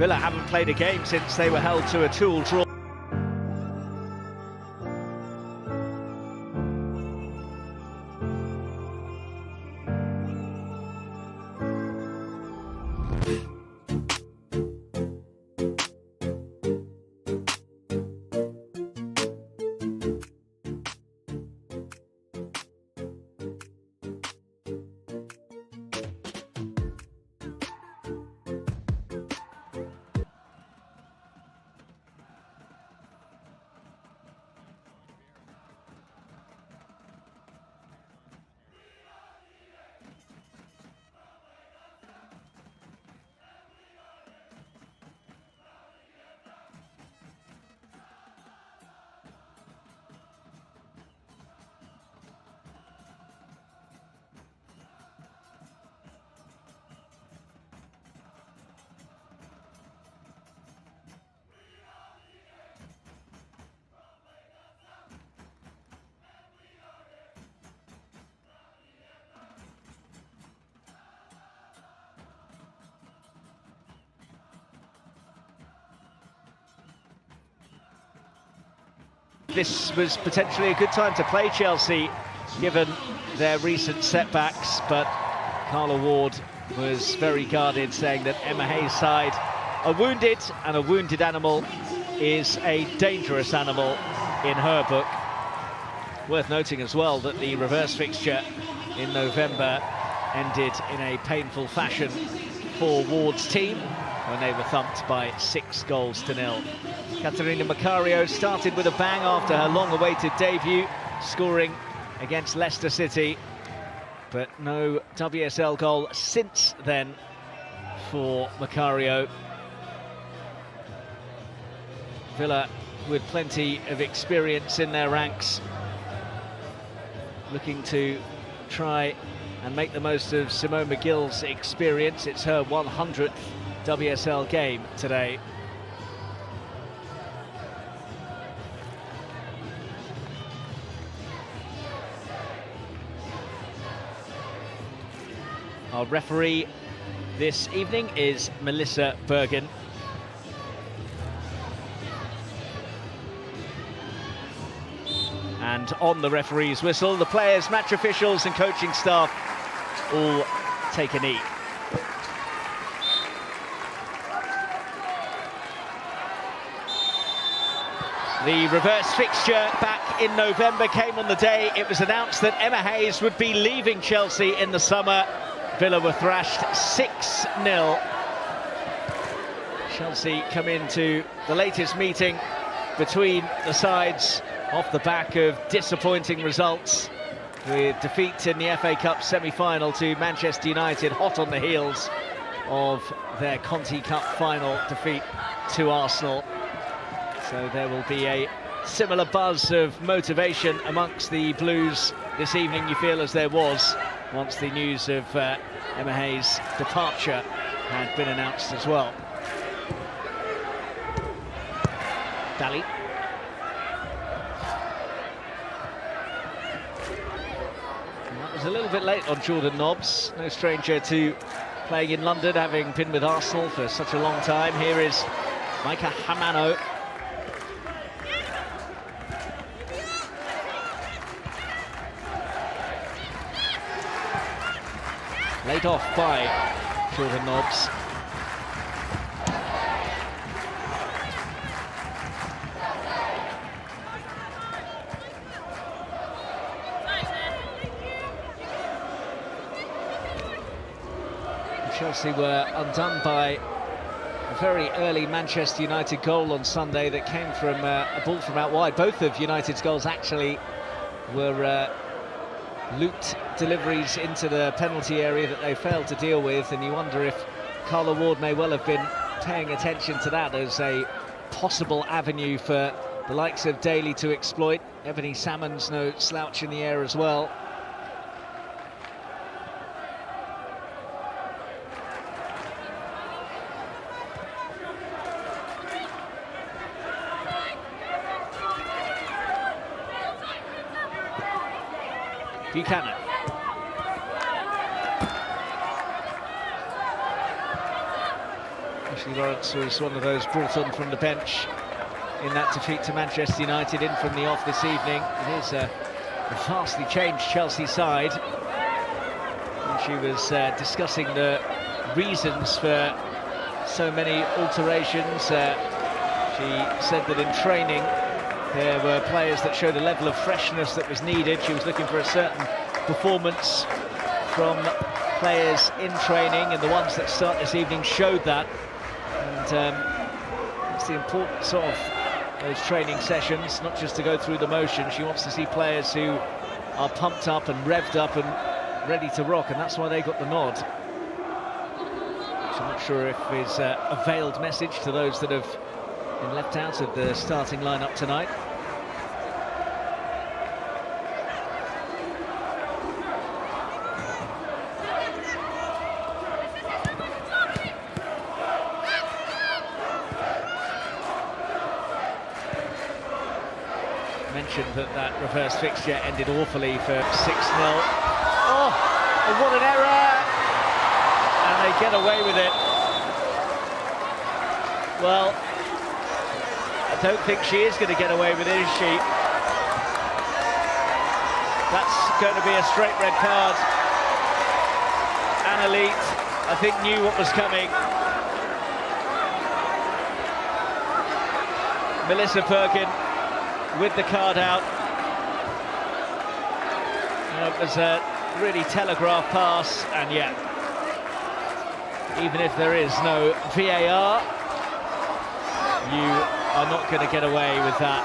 Villa haven't played a game since they were held to a 2-2 draw. This was potentially a good time to play Chelsea, given their recent setbacks, but Carla Ward was very guarded, saying that Emma Hayes' side are wounded, and a wounded animal is a dangerous animal in her book. Worth noting as well that the reverse fixture in November ended in a painful fashion for Ward's team, when they were thumped by 6-0. Caterina Macario started with a bang after her long-awaited debut, scoring against Leicester City, but no WSL goal since then for Macario. Villa with plenty of experience in their ranks, looking to try and make the most of Simone McGill's experience. It's her 100th WSL game today. Our referee this evening is Melissa Bergen. And on the referee's whistle, the players, match officials and coaching staff all take a knee. The reverse fixture back in November came on the day it was announced that Emma Hayes would be leaving Chelsea in the summer. Villa were thrashed 6-0. Chelsea come into the latest meeting between the sides off the back of disappointing results, with defeat in the FA Cup semi-final to Manchester United, hot on the heels of their Conti Cup final defeat to Arsenal. So there will be a similar buzz of motivation amongst the Blues this evening, you feel, as there was once the news of Emma Hayes' departure had been announced as well. Daly. And that was a little bit late on Jordan Nobbs, no stranger to playing in London, having been with Arsenal for such a long time. Here is Micah Hamano. Laid off by Jordan Nobbs. Chelsea were undone by a very early Manchester United goal on Sunday that came from a ball from out wide. Both of United's goals actually were looped deliveries into the penalty area that they failed to deal with, and you wonder if Carla Ward may well have been paying attention to that as a possible avenue for the likes of Daly to exploit. Ebony Salmon's no slouch in the air as well. Buchanan. Ashley Lawrence was one of those brought on from the bench in that defeat to Manchester United, in from the off this evening. It is a vastly changed Chelsea side. And she was discussing the reasons for so many alterations. She said that in training there were players that showed a level of freshness that was needed. She was looking for a certain performance from players in training, and the ones that start this evening showed that. And it's the importance of those training sessions, not just to go through the motion. She wants to see players who are pumped up and revved up and ready to rock, and that's why they got the nod. So I'm not sure if it's a veiled message to those that have been left out of the starting lineup tonight. Mentioned that reverse fixture ended awfully for 6-0. Oh, what an error! And they get away with it. Well, I don't think she is going to get away with it, is she? That's going to be a straight red card. Anna Leet, I think, knew what was coming. Melissa Perkin with the card out. It was a really telegraph pass, and yeah, even if there is no VAR, you are not going to get away with that.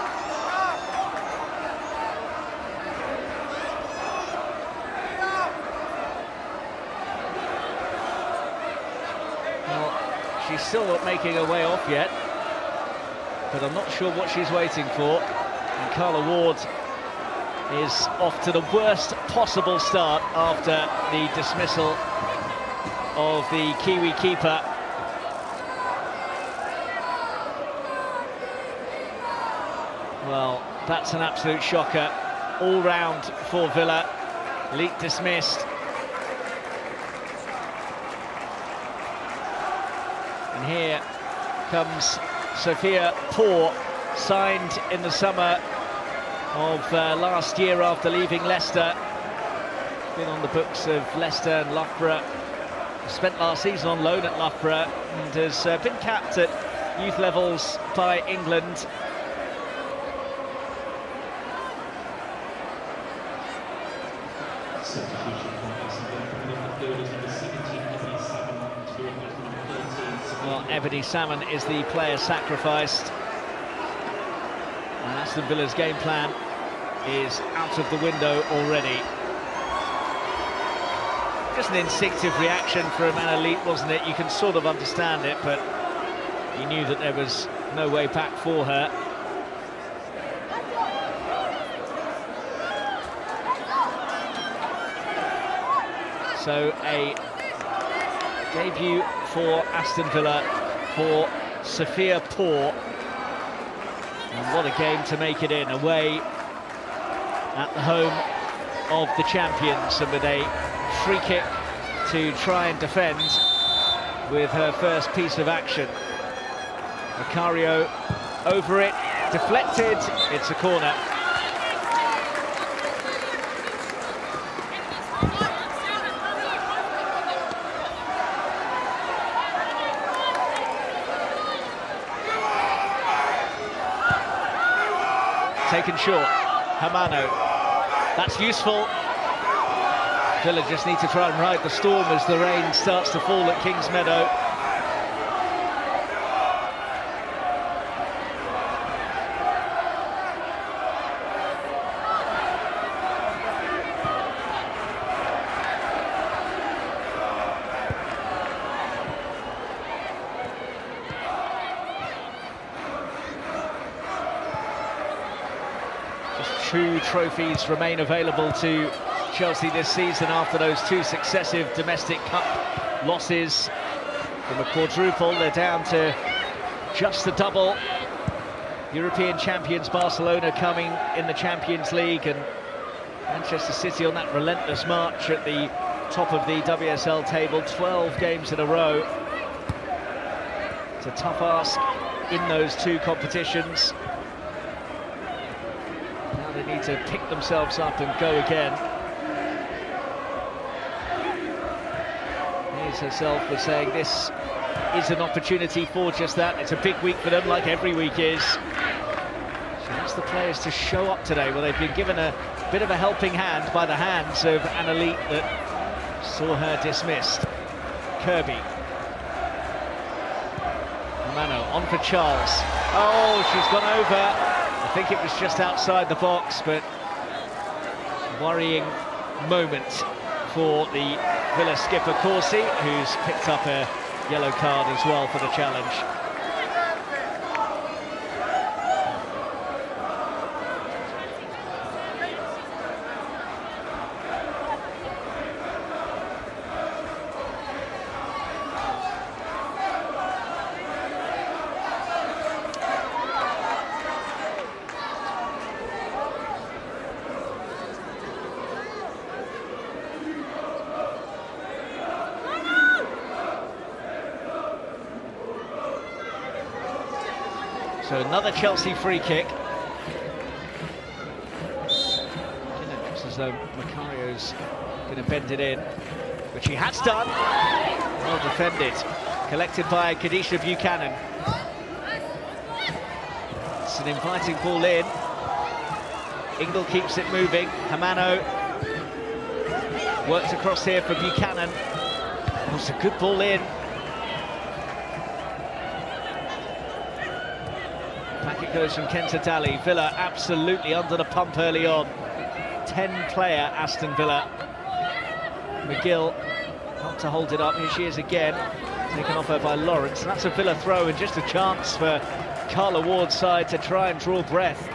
Well, she's still not making her way off yet, but I'm not sure what she's waiting for. And Carla Ward is off to the worst possible start after the dismissal of the Kiwi keeper. Well, that's an absolute shocker all round for Villa. Leet dismissed. And here comes Sophia Poor, signed in the summer of last year after leaving Leicester. Been on the books of Leicester and Loughborough. Spent last season on loan at Loughborough and has been capped at youth levels by England. Well, Ebony Salmon is the player sacrificed. And Aston Villa's game plan is out of the window already. Just an instinctive reaction from Anna Leet, wasn't it? You can sort of understand it, but you knew that there was no way back for her. So a debut for Aston Villa for Sophia Poor. And what a game to make it in, away at the home of the champions, and with a free kick to try and defend with her first piece of action. Macario over it, deflected, it's a corner. Taken short, Hamano, that's useful. Villa just need to try and ride the storm as the rain starts to fall at Kings Meadow. Just 2 trophies remain available to Chelsea this season after those 2 successive domestic cup losses. From a quadruple, they're down to just the double. European champions Barcelona coming in the Champions League, and Manchester City on that relentless march at the top of the WSL table, 12 games in a row. It's a tough ask in those two competitions. Now they need to pick themselves up and go again. Hayes herself was saying this is an opportunity for just that. It's a big week for them, like every week is. She wants the players to show up today. Well, they've been given a bit of a helping hand by the hands of Annalise that saw her dismissed. Kirby. Mano on for Charles. Oh, she's gone over. I think it was just outside the box, but worrying moment for the Villa skipper Corsi, who's picked up a yellow card as well for the challenge. So another Chelsea free kick. Looks as though Macario's going to bend it in, which he has done. Well defended. Collected by Kadisha Buchanan. It's an inviting ball in. Ingle keeps it moving. Hamano works across here for Buchanan. Oh, it's a good ball in. Back it goes from Kenta Daly. Villa absolutely under the pump early on. 10-player Aston Villa. McGill not to hold it up. Here she is again. Taken off her by Lawrence. That's a Villa throw and just a chance for Carla Ward's side to try and draw breath.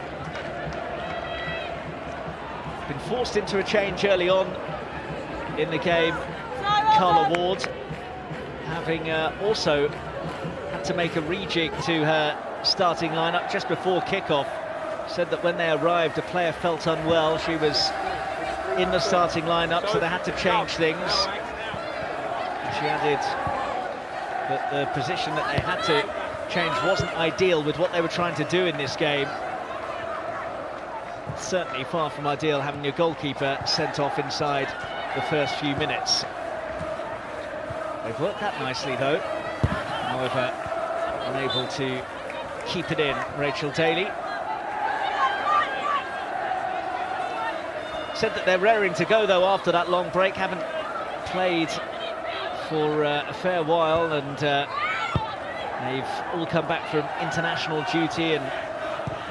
Been forced into a change early on in the game. Carla Ward having also had to make a rejig to her starting lineup just before kickoff. Said that when they arrived, a player felt unwell. She was in the starting lineup, so they had to change things. And she added that the position that they had to change wasn't ideal with what they were trying to do in this game. Certainly far from ideal having your goalkeeper sent off inside the first few minutes. They've worked that nicely though. However, unable to keep it in. Rachel Daly said that they're raring to go though after that long break. Haven't played for a fair while, and they've all come back from international duty and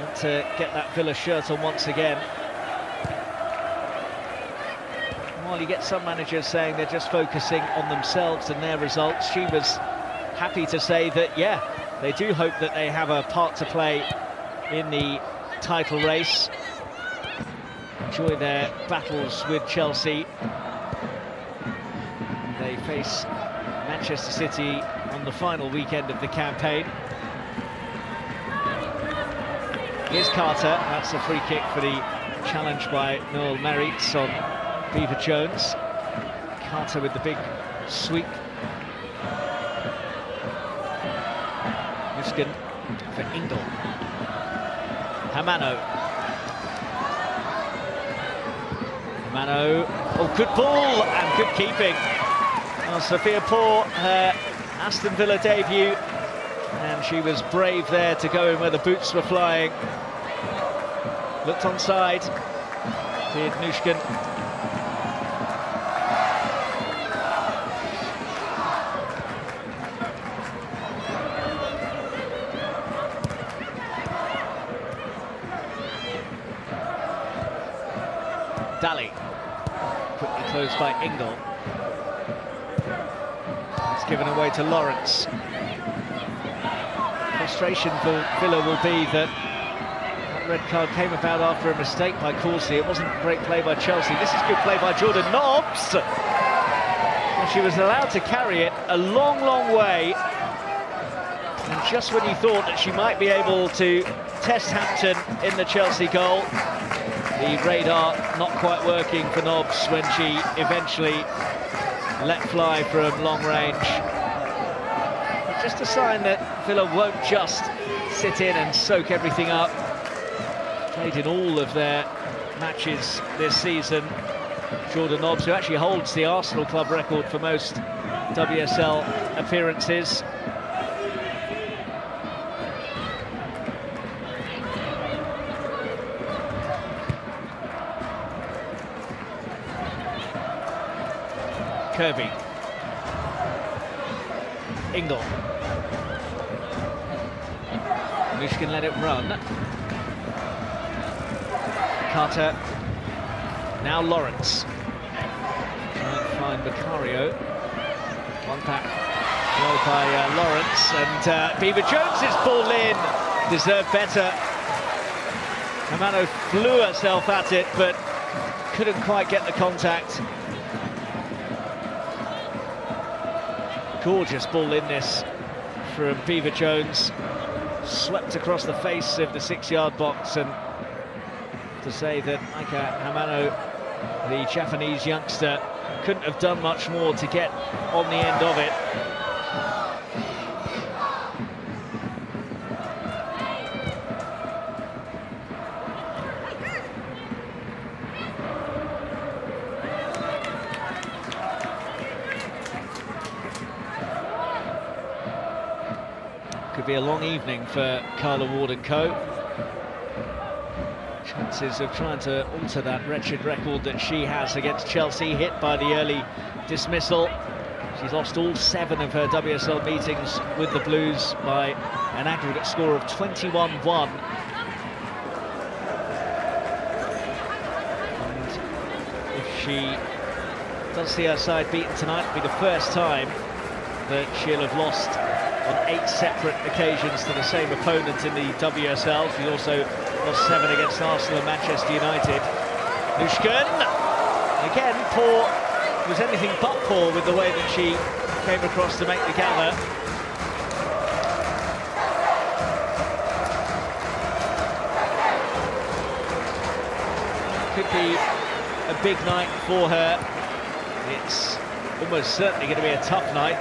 want to get that Villa shirt on once again. While you get some managers saying they're just focusing on themselves and their results, she was happy to say that, yeah, they do hope that they have a part to play in the title race. Enjoy their battles with Chelsea. They face Manchester City on the final weekend of the campaign. Here's Carter. That's a free kick for the challenge by Noel Meritz on Beaver Jones. Carter with the big sweep. Muskin for Ingle. Hamano. Hamano. Oh, good ball and good keeping. Oh, Sophia Poor, her Aston Villa debut, and she was brave there to go in where the boots were flying. Looked onside, did Nushkin. Daly, quickly closed by Ingle. It's given away to Lawrence. Frustration for Villa will be that that red card came about after a mistake by Corsi. It wasn't great play by Chelsea. This is good play by Jordan Nobbs. And she was allowed to carry it a long, long way. And just when you thought that she might be able to test Hampton in the Chelsea goal, the radar not quite working for Nobbs when she eventually let fly from long range. just a sign that Villa won't just sit in and soak everything up. Played in all of their matches this season. Jordan Nobbs, who actually holds the Arsenal club record for most WSL appearances. Kirby. Ingle. Mushkin let it run. Carter. Now Lawrence. Try and find Macario. One back. Well by Lawrence. And Beaver Jones's ball in. Deserved better. Hamano flew herself at it, but couldn't quite get the contact. Gorgeous ball in this from Beaver Jones. Swept across the face of the 6-yard box, and to say that Maika Hamano, the Japanese youngster, couldn't have done much more to get on the end of it. Could be a long evening for Carla Ward and co. Chances of trying to alter that wretched record that she has against Chelsea, hit by the early dismissal. She's lost all 7 of her WSL meetings with the Blues by an aggregate score of 21-1. And if she does see her side beaten tonight, it'll be the first time that she'll have lost on 8 separate occasions to the same opponent in the WSL. She's also lost 7 against Arsenal and Manchester United. Nushkin, again, poor, was anything but poor with the way that she came across to make the gather. Could be a big night for her. It's almost certainly going to be a tough night.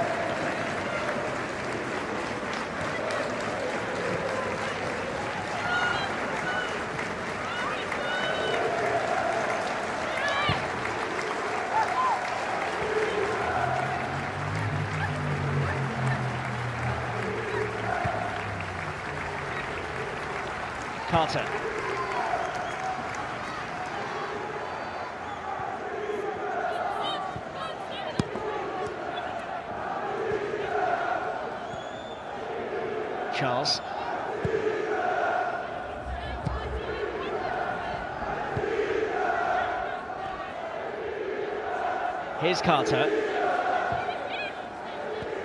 Carter. Charles. Here's Carter.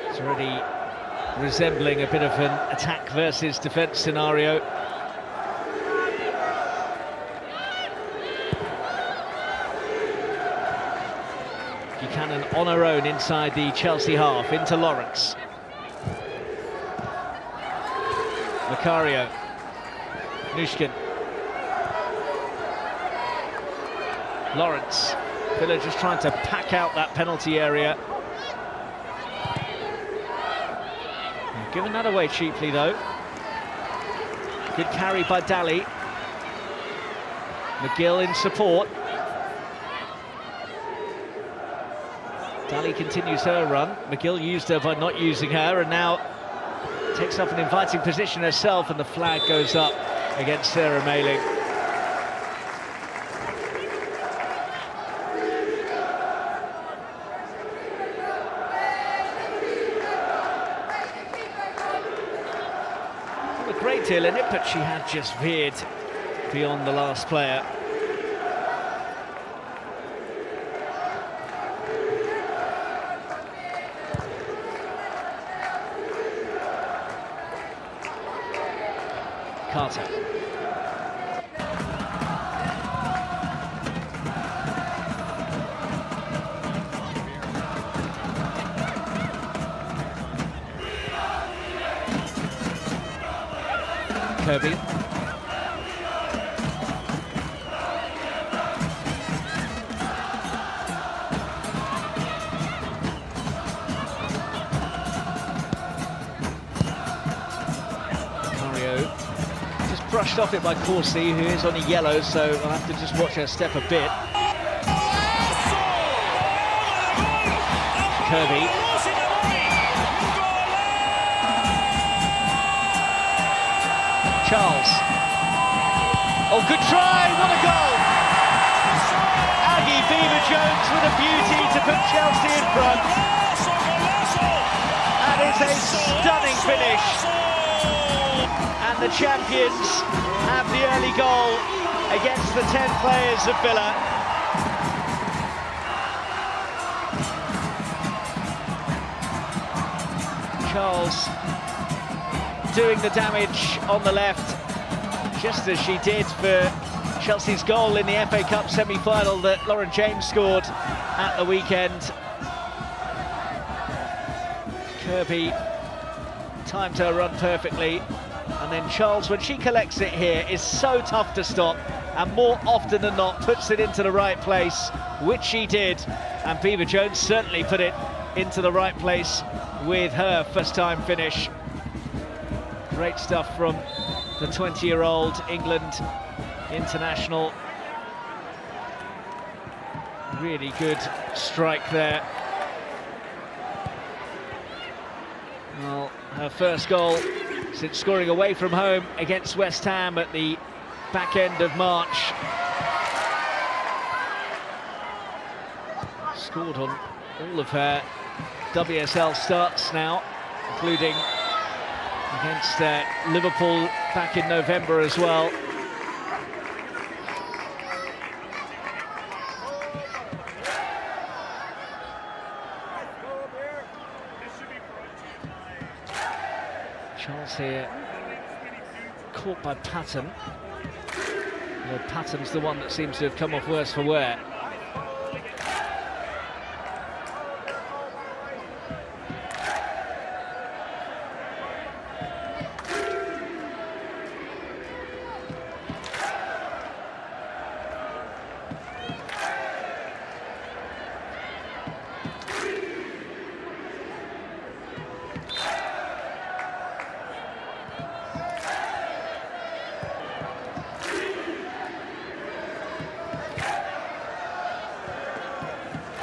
It's already resembling a bit of an attack versus defence scenario. Buchanan on her own inside the Chelsea half, into Lawrence. Macario. Nushkin. Lawrence. Villa just trying to pack out that penalty area. Given that away cheaply though. Good carry by Daly. McGill in support. Daly continues her run. McGill used her by not using her, and now takes up an inviting position herself, and the flag goes up against Sarah Mailing. Not a great deal in it, but she had just veered beyond the last player. Carter. Kirby. brushed off it by Corsi, who is on a yellow, so I'll have to just watch her step a bit. Kirby. Charles. Oh, good try, what a goal! Aggie Beever-Jones with a beauty to put Chelsea in front. That is a stunning finish. And the champions have the early goal against the 10 players of Villa. Charles doing the damage on the left, just as she did for Chelsea's goal in the FA Cup semi-final that Lauren James scored at the weekend. Kirby timed her run perfectly, and then Charles, when she collects it here, is so tough to stop, and more often than not puts it into the right place, which she did, and Beever-Jones certainly put it into the right place with her first-time finish. Great stuff from the 20-year-old England international. Really good strike there. Well, her first goal since scoring away from home against West Ham at the back end of March. Scored on all of her WSL starts now, including against Liverpool back in November as well. Charles here, caught by Patton. Patton's the one that seems to have come off worse for wear.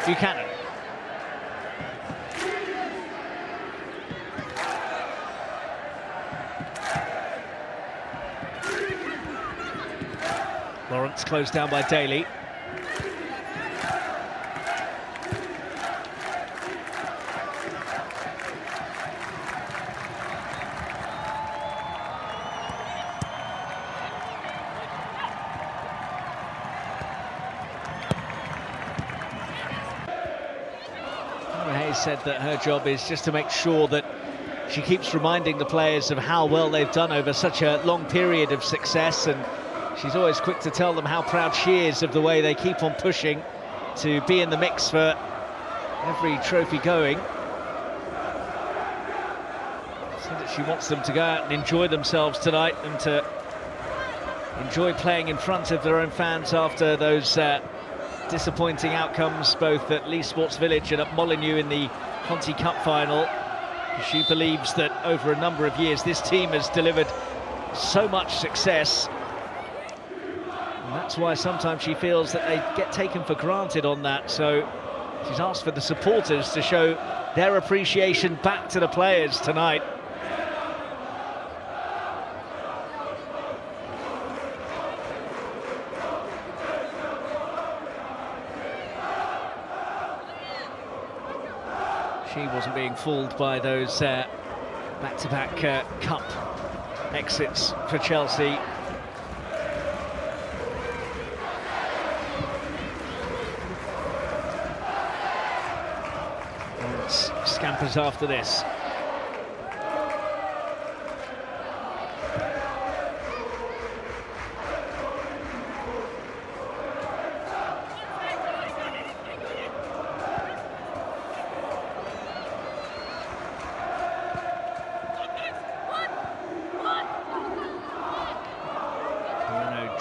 Buchanan. Lawrence closed down by Daly. Said that her job is just to make sure that she keeps reminding the players of how well they've done over such a long period of success, and she's always quick to tell them how proud she is of the way they keep on pushing to be in the mix for every trophy going. So that she wants them to go out and enjoy themselves tonight, and to enjoy playing in front of their own fans after those disappointing outcomes both at Leigh Sports Village and at Molineux in the Conti Cup final. She believes that over a number of years this team has delivered so much success, and that's why sometimes she feels that they get taken for granted on that. So she's asked for the supporters to show their appreciation back to the players tonight. She wasn't being fooled by those back-to-back cup exits for Chelsea. Lawrence scampers after this.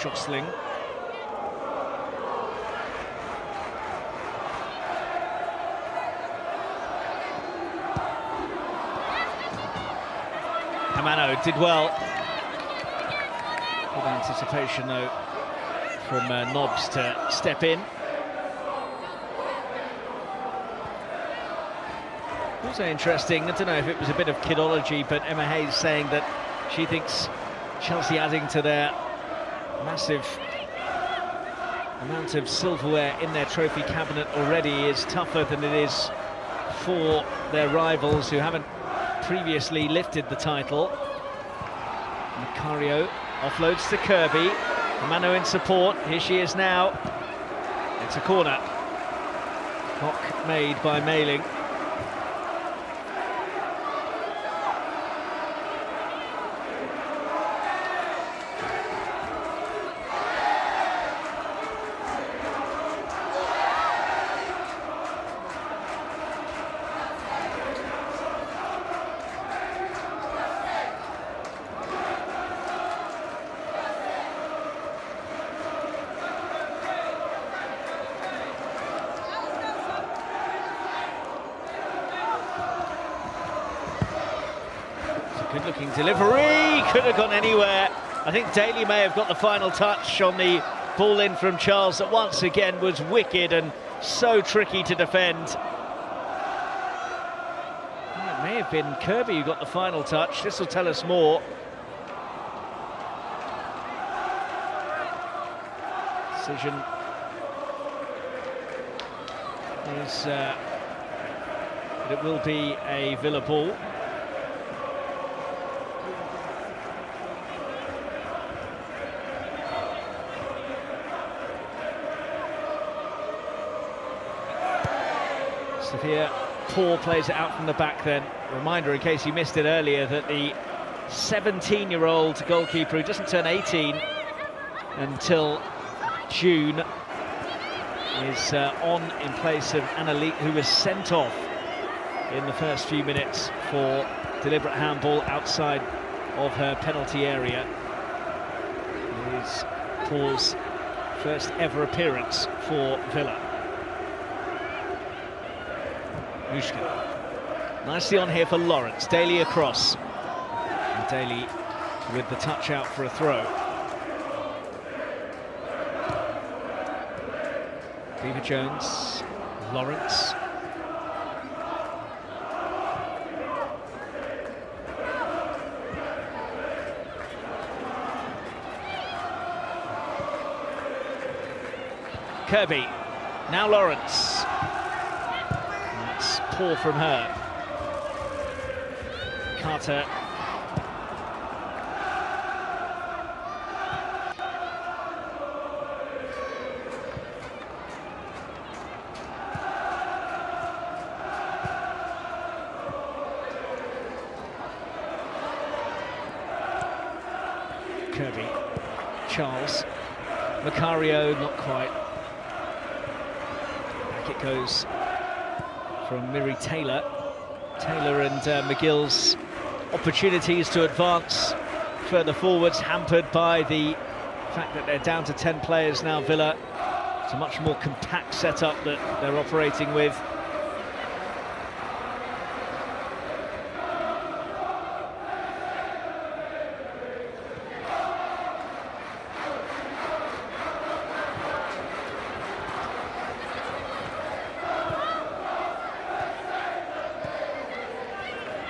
Jostling. Hamano did well. Good anticipation, though, from Nobbs to step in. Also interesting, I don't know if it was a bit of kidology, but Emma Hayes saying that she thinks Chelsea adding to their massive amount of silverware in their trophy cabinet already is tougher than it is for their rivals who haven't previously lifted the title. Macario offloads to Kirby. Mano in support. Here she is now. It's a corner. Block made by Mailing. Good-looking delivery, could have gone anywhere. I think Daly may have got the final touch on the ball in from Charles that once again was wicked and so tricky to defend. It may have been Kirby who got the final touch. This will tell us more. Decision is that it will be a Villa ball. Here, Paul plays it out from the back then. Reminder, in case you missed it earlier, that the 17-year-old goalkeeper who doesn't turn 18 until June is on in place of Annalise, who was sent off in the first few minutes for deliberate handball outside of her penalty area. It is Paul's first ever appearance for Villa. Nicely on here for Lawrence. Daly across. And Daly with the touch out for a throw. Beaver Jones, Lawrence. Kirby. Now Lawrence. Poor from her. Carter. Kirby. Charles. Macario, not quite. Back it goes from Miri Taylor. Taylor and McGill's opportunities to advance further forwards hampered by the fact that they're down to 10 players now, Villa. It's a much more compact setup that they're operating with.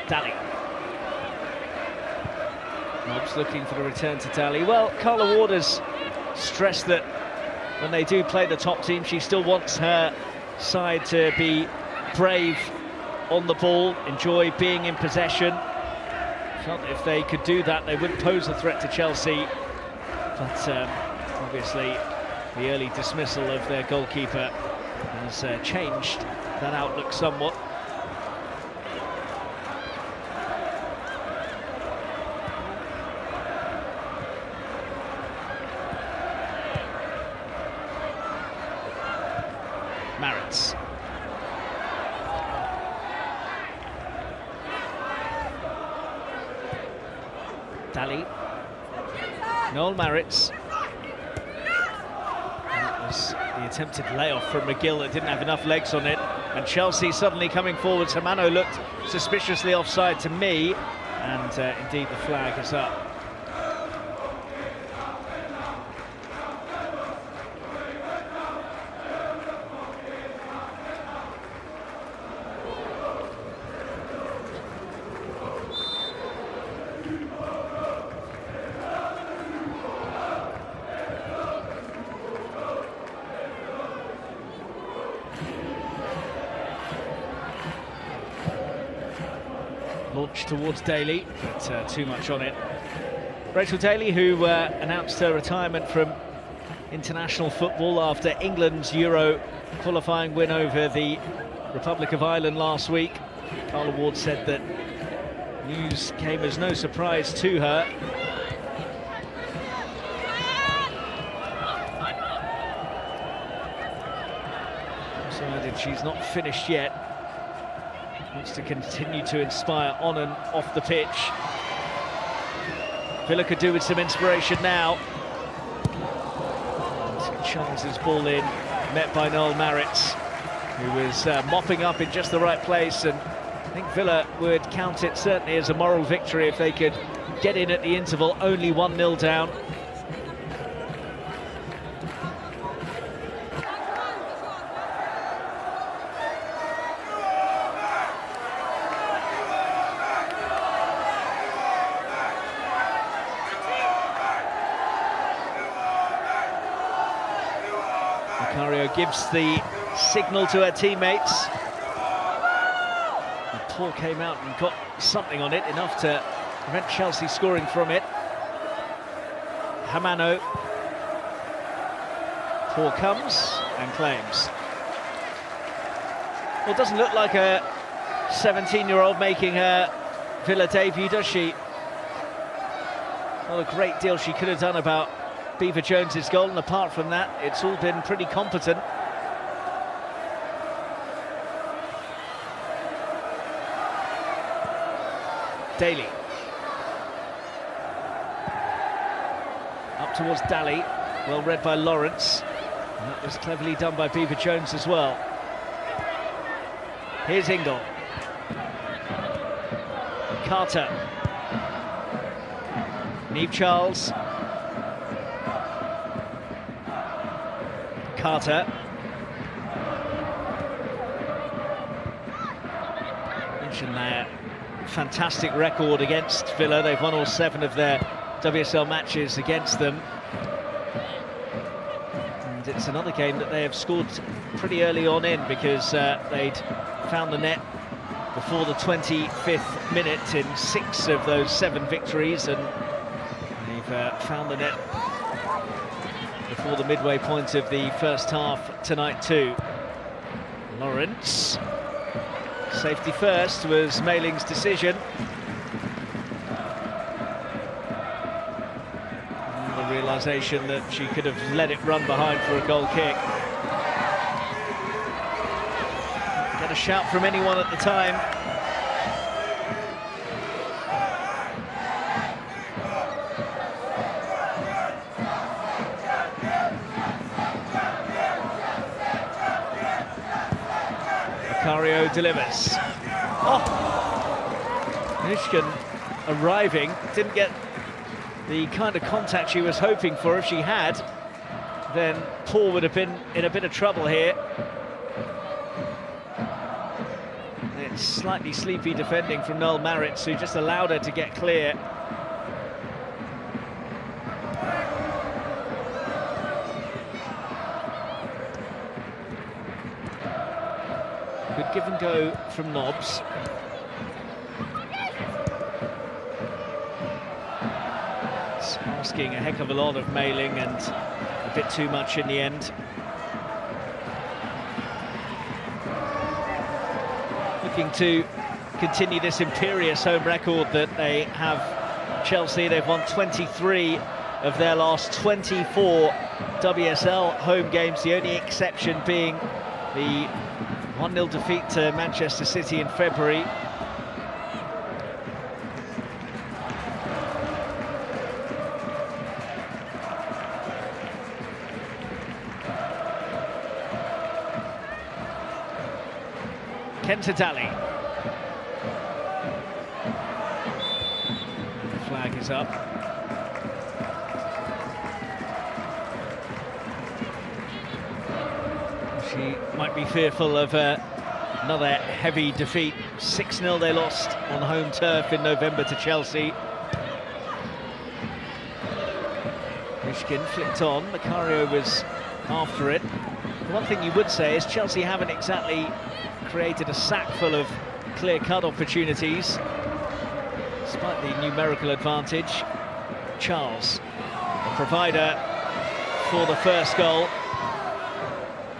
Daly. Nobbs looking for the return to Daly. Well, Carla Ward has stressed that when they do play the top team, she still wants her side to be brave on the ball, enjoy being in possession. Felt that if they could do that, they wouldn't pose a threat to Chelsea. But obviously, the early dismissal of their goalkeeper has changed that outlook somewhat. Maritz. Daly. Noel Maritz. That was the attempted layoff from McGill that didn't have enough legs on it. And Chelsea suddenly coming forward. Hermano looked suspiciously offside to me. And indeed the flag is up. Launch towards Daly, but too much on it. Rachel Daly, who announced her retirement from international football after England's Euro qualifying win over the Republic of Ireland last week. Carla Ward said that news came as no surprise to her. Also added she's not finished yet. Wants to continue to inspire on and off the pitch. Villa could do with some inspiration now. And Charles's ball in, met by Noel Maritz, who was mopping up in just the right place, and I think Villa would count it certainly as a moral victory if they could get in at the interval, only 1-0 down. Gives the signal to her teammates. And Paul came out and got something on it, enough to prevent Chelsea scoring from it. Hamano. Paul comes and claims. Well, it doesn't look like a 17-year-old making her Villa debut, does she? Not a great deal she could have done about Beaver Jones's goal, and apart from that, it's all been pretty competent. Daly. Up towards Daly, well read by Lawrence. And that was cleverly done by Beaver Jones as well. Here's Ingle. Carter. Niamh Charles. Carter. Mentioned their fantastic record against Villa. They've won all 7 of their WSL matches against them. And it's another game that they have scored pretty early on in, because they'd found the net before the 25th minute in 6 of those 7 victories, and they've found the net before the midway point of the first half tonight too. Lawrence. Safety first was Mayling's decision. And the realisation that she could have let it run behind for a goal kick. Get a shout from anyone at the time. Macario delivers. Oh! Nishkin arriving, didn't get the kind of contact she was hoping for. If she had, then Paul would have been in a bit of trouble here. It's slightly sleepy defending from Noel Maritz, who just allowed her to get clear. Good give and go from Nobbs. It's asking a heck of a lot of Mayling, and a bit too much in the end. Looking to continue this imperious home record that they have, Chelsea. They've won 23 of their last 24 WSL home games, the only exception being the 1-0 defeat to Manchester City in February. Kenta Daly. The flag is up. She might be fearful of another heavy defeat. 6-0 they lost on home turf in November to Chelsea. Snushkin flicked on, Macario was after it. The one thing you would say is Chelsea haven't exactly created a sack full of clear-cut opportunities, despite the numerical advantage. Charles, the provider for the first goal,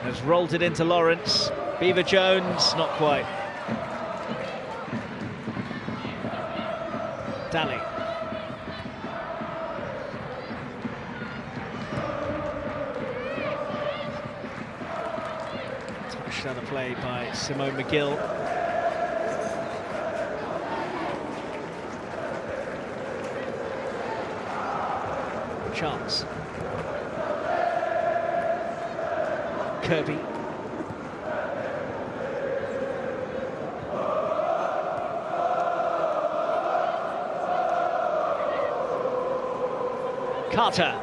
has rolled it into Lawrence. Beaver-Jones, not quite. Daly. Touched out of play by Simone McGill. Chance. Kirby. Carter.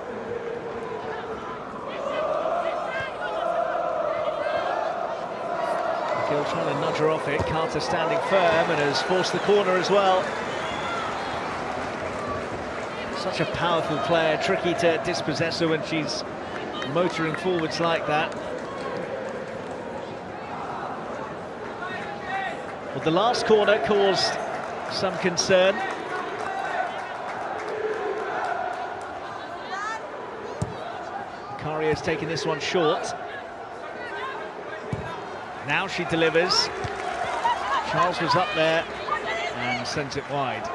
McGill trying to nudge her off it. Carter standing firm and has forced the corner as well. Such a powerful player, tricky to dispossess her when she's motoring forwards like that. Well, the last corner caused some concern. Macario's taking this one short. Now she delivers. Charles was up there and sent it wide.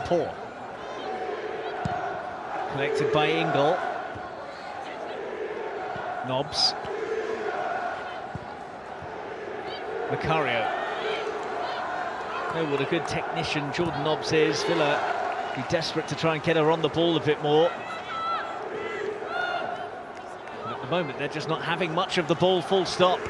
Poor. Collected by Ingle. Nobbs. Macario. Oh, what a good technician Jordan Nobbs is. Villa be desperate to try and get her on the ball a bit more. But at the moment, they're just not having much of the ball, full stop.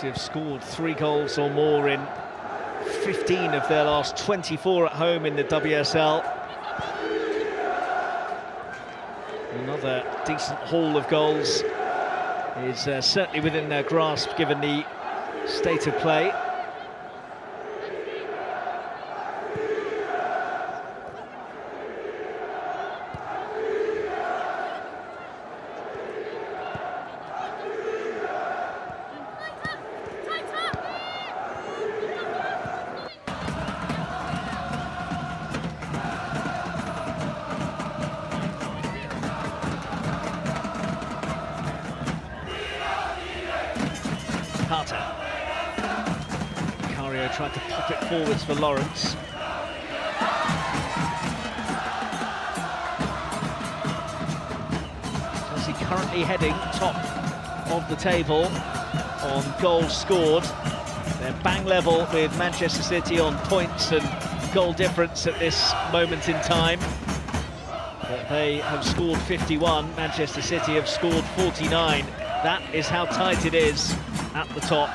Have scored 3 goals or more in 15 of their last 24 at home in the WSL. Another decent haul of goals is certainly within their grasp given the state of play. Carter. Macario tried to pop it forwards for Lawrence. Chelsea currently heading top of the table on goals scored. They're bang level with Manchester City on points and goal difference at this moment in time. But they have scored 51, Manchester City have scored 49. That is how tight it is at the top.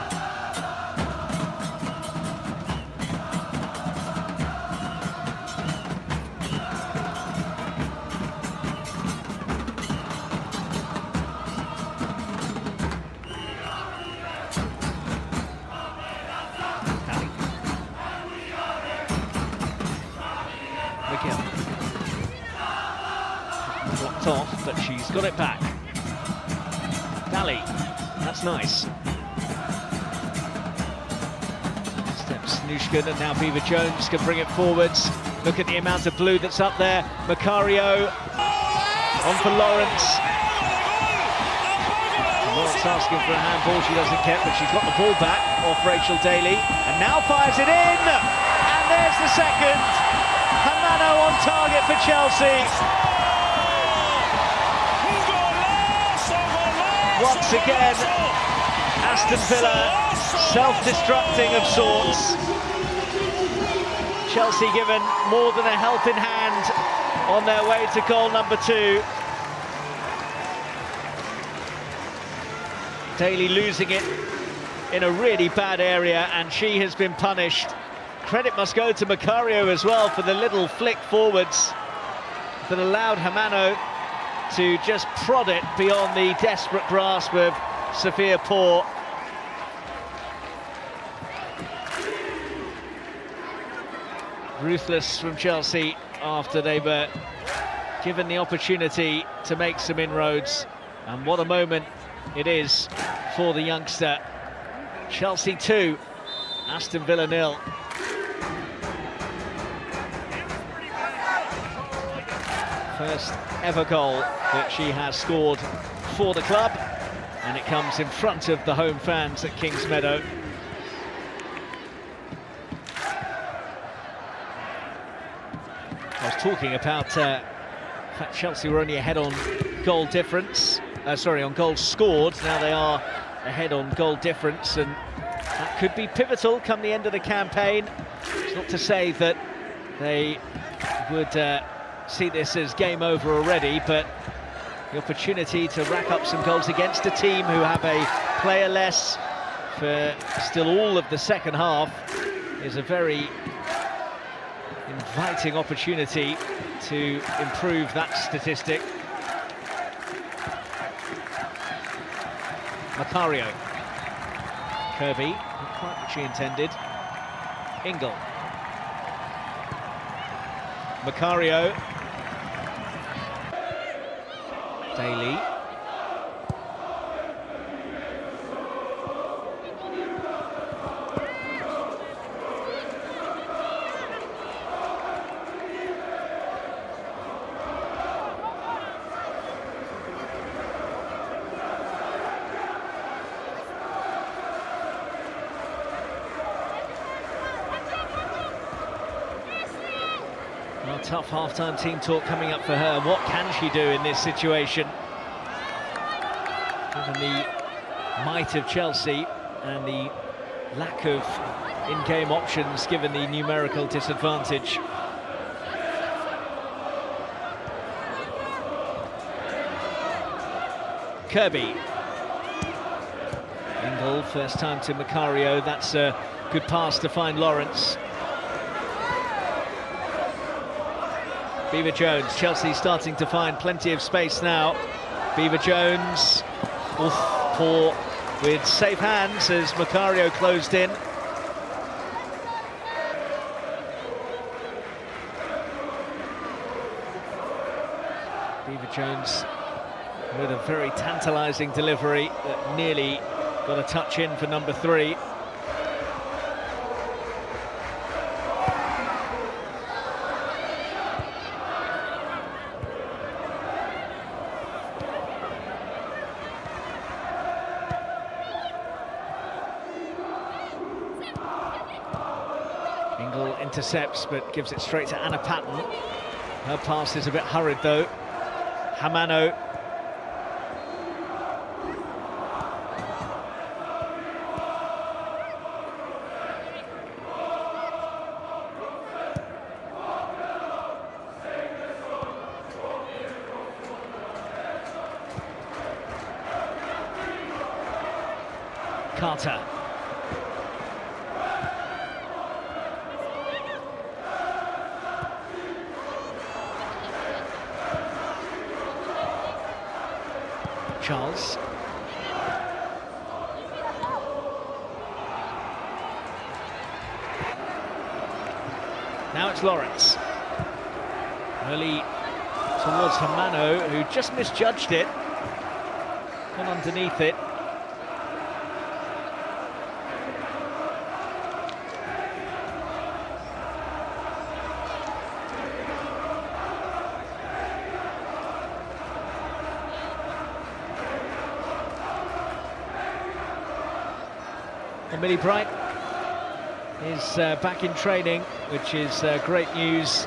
McGill. Blocked off, but she's got it back. Daly, that's nice. Steps Snushkin, and now Beaver-Jones can bring it forwards. Look at the amount of blue that's up there. Macario on for Lawrence. Lawrence asking for a handball, she doesn't get, but she's got the ball back off Rachel Daly, and now fires it in! And there's the second. Hamano on target for Chelsea. once again, Aston Villa self-destructing of sorts. Chelsea given more than a helping hand on their way to goal number 2. Daly losing it in a really bad area, and she has been punished. Credit must go to Macario as well for the little flick forwards that allowed Hamano to just prod it beyond the desperate grasp of Sophia Poor. Ruthless from Chelsea after they were given the opportunity to make some inroads, and what a moment it is for the youngster. Chelsea 2, Aston Villa 0. First ever goal that she has scored for the club, and it comes in front of the home fans at Kings Meadow. I was talking about the fact Chelsea were only ahead on goal difference, on goals scored. Now they are ahead on goal difference, and that could be pivotal come the end of the campaign. It's not to say that they would see this as game over already, but the opportunity to rack up some goals against a team who have a player less for still all of the second half is a very inviting opportunity to improve that statistic. Macario. Kirby, not quite what she intended. Ingle. Macario. Daly. Well, tough half-time team talk coming up for her. What can she do in this situation? Given the might of Chelsea and the lack of in-game options given the numerical disadvantage. Kirby. Ingle, first time to Macario. That's a good pass to find Lawrence. Beaver-Jones, Chelsea starting to find plenty of space now. Beaver-Jones, Poor with safe hands as Macario closed in. Beaver-Jones with a very tantalising delivery that nearly got a touch in for number 3. Ingle intercepts but gives it straight to Anna Patton. Her pass is a bit hurried though. Hamano. Carter. Charles. Now it's Lawrence. Early towards Hamano, who just misjudged it. Gone underneath it. Millie Bright is back in training, which is great news.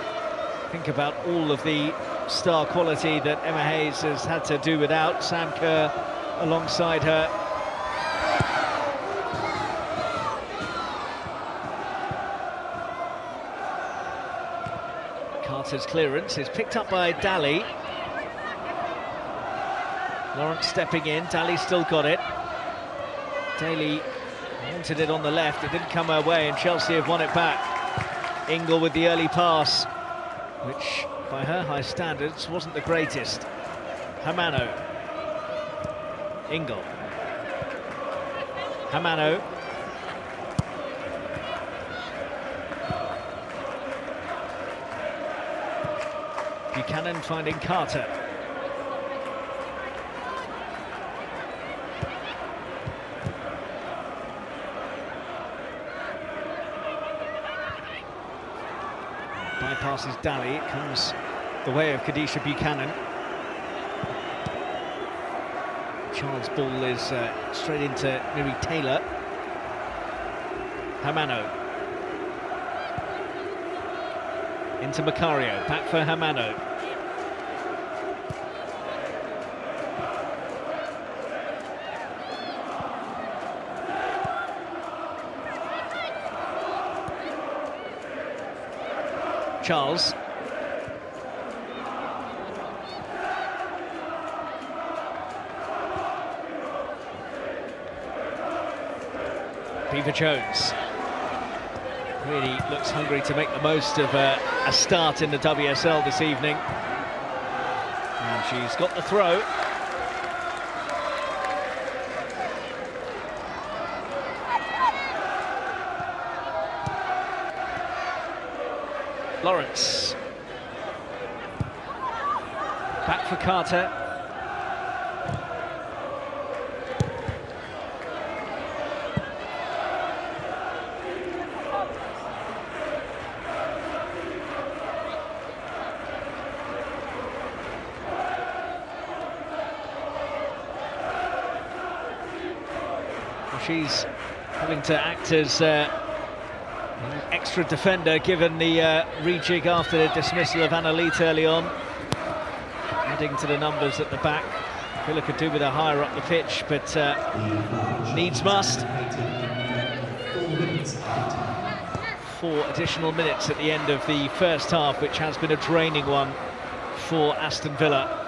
Think about all of the star quality that Emma Hayes has had to do without. Sam Kerr alongside her. Carter's clearance is picked up by Daly. Lawrence stepping in, Daly still got it. Daly wanted it on the left, it didn't come her way, and Chelsea have won it back. Ingle with the early pass, which by her high standards wasn't the greatest. Hamano. Ingle. Hamano. Buchanan finding Carter. Bypasses Daly, it comes the way of Kadisha Buchanan. Charles' ball is straight into Miri Taylor. Hamano. Into Macario, back for Hamano. Charles. Beaver Jones really looks hungry to make the most of a start in the WSL this evening. And she's got the throw. Lawrence. Back for Carter. She's having to act as an extra defender, given the rejig after the dismissal of Annalete early on. Adding to the numbers at the back. Villa could do with her higher up the pitch, but needs must. 4 additional minutes at the end of the first half, which has been a draining one for Aston Villa.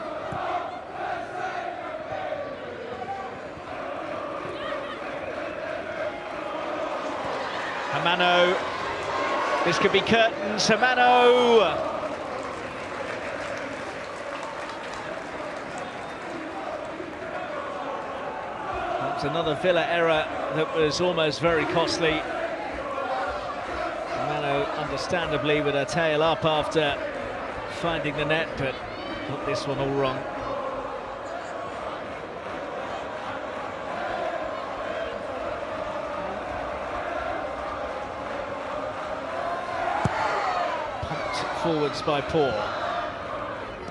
Hamano, this could be curtains. Hamano! That was another Villa error that was almost very costly. Hamano, understandably, with her tail up after finding the net, but got this one all wrong. Forwards by Paul.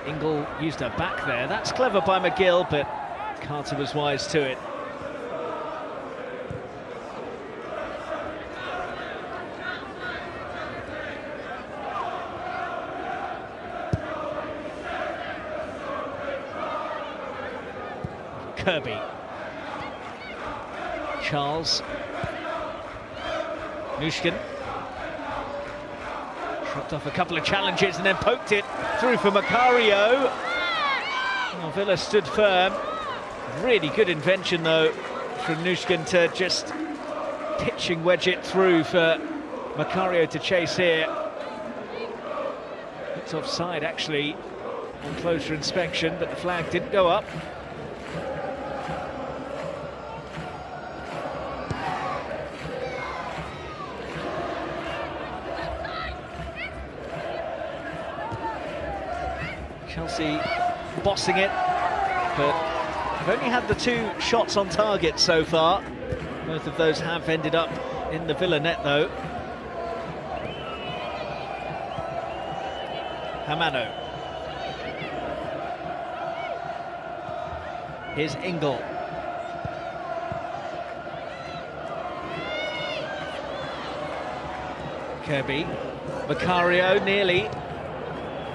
Ingle used her back there. That's clever by McGill, but Carter was wise to it. Kirby. Charles. Nushkin. Shrugged off a couple of challenges and then poked it through for Macario. Well, Villa stood firm. Really good invention, though, from Nushkin to just pitching wedge it through for Macario to chase here. It's offside, actually, on closer inspection, but the flag didn't go up. Chelsea bossing it, but they've only had the 2 shots on target so far. Both of those have ended up in the Villa net, though. Hamano. Here's Ingle. Kirby. Macario nearly.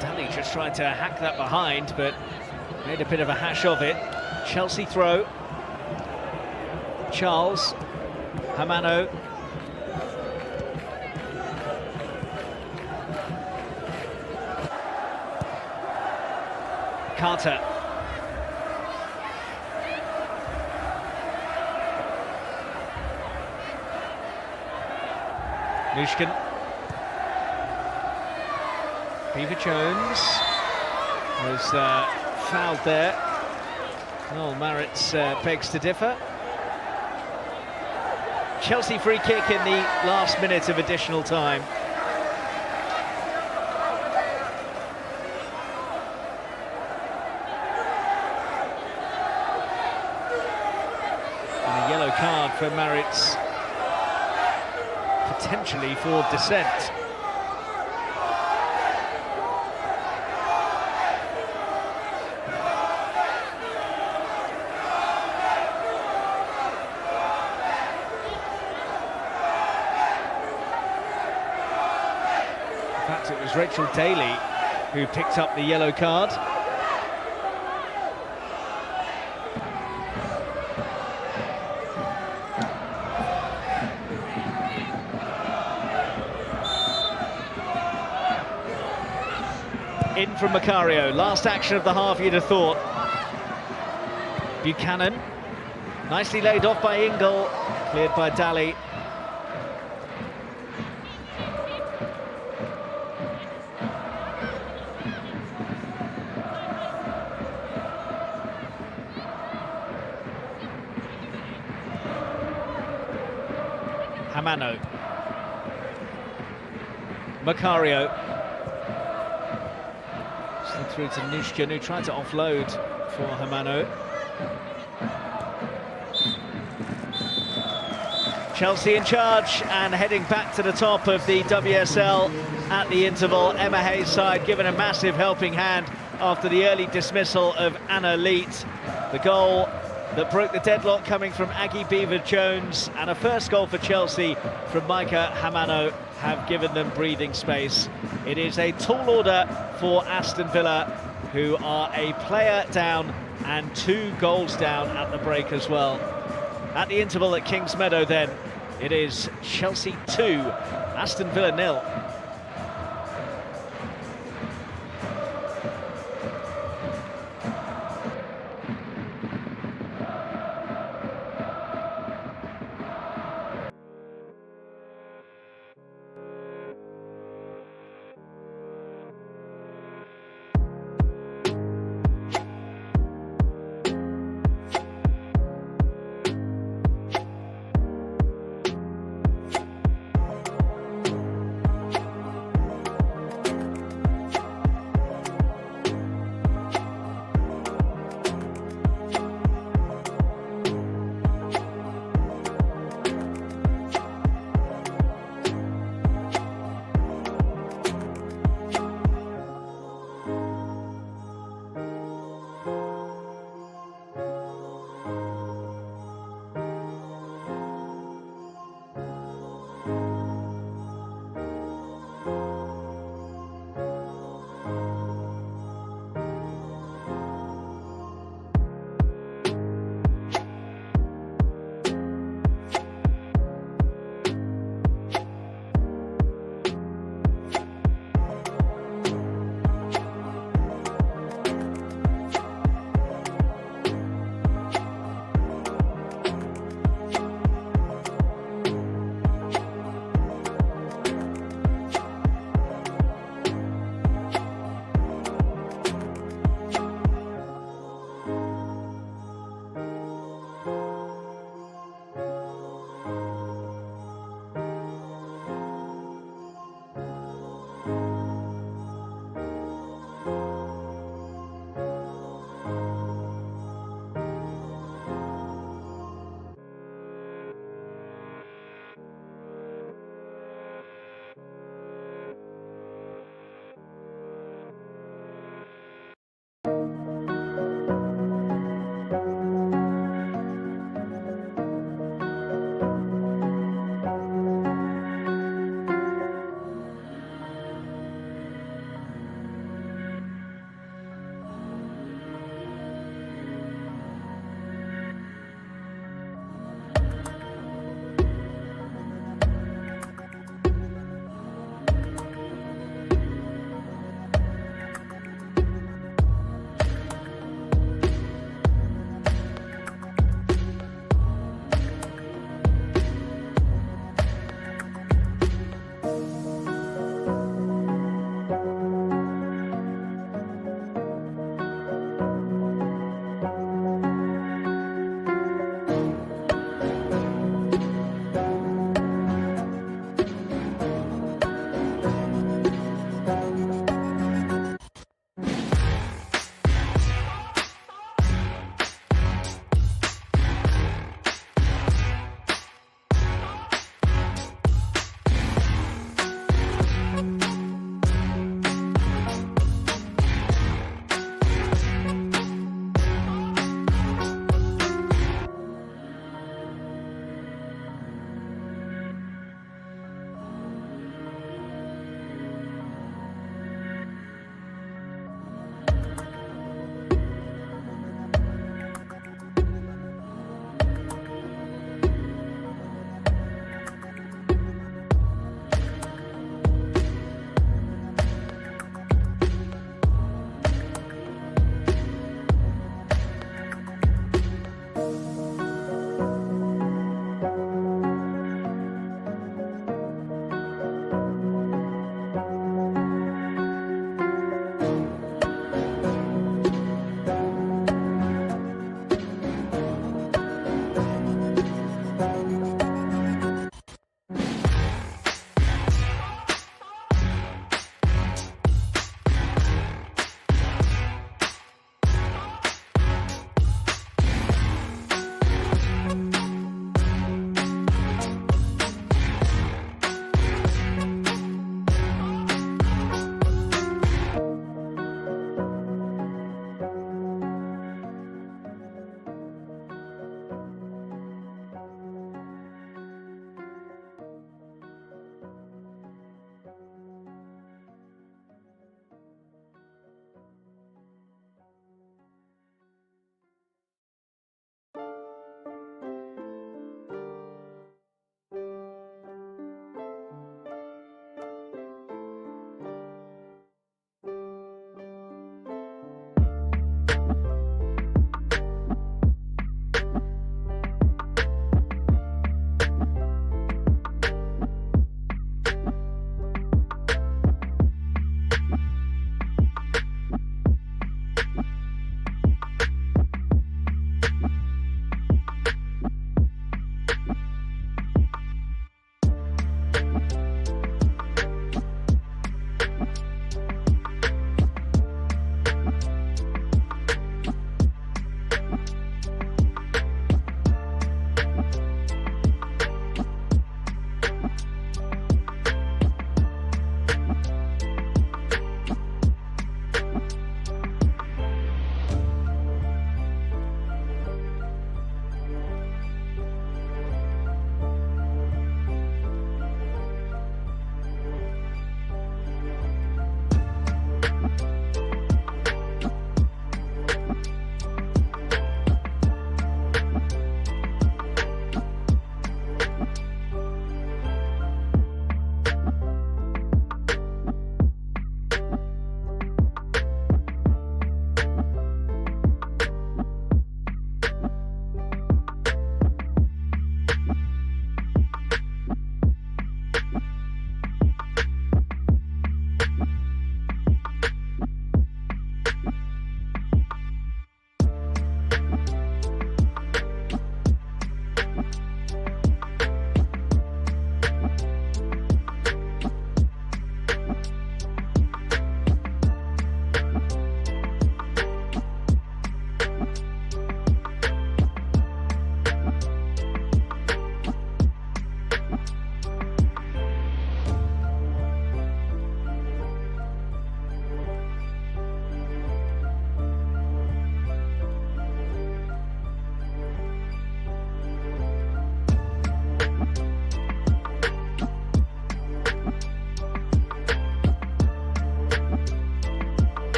Daly just tried to hack that behind, but made a bit of a hash of it. Chelsea throw. Charles, Hamano. Carter. Nushkin. Beaver-Jones was fouled there. Noel Marriott begs to differ. Chelsea free kick in the last minute of additional time. And a yellow card for Marriott, potentially for dissent. In fact, it was Rachel Daly who picked up the yellow card. In from Macario, last action of the half, you'd have thought. Buchanan, nicely laid off by Ingle, cleared by Daly. Hamano. Macario. Slid through to Nushkin, who tried to offload for Hamano. Chelsea in charge and heading back to the top of the WSL at the interval. Emma Hayes' side given a massive helping hand after the early dismissal of Anna Leet. The goal that broke the deadlock coming from Aggie Beaver-Jones, and a first goal for Chelsea from Micah Hamano have given them breathing space. It is a tall order for Aston Villa, who are a player down and 2 goals down at the break as well. At the interval at Kings Meadow then, it is Chelsea 2, Aston Villa 0.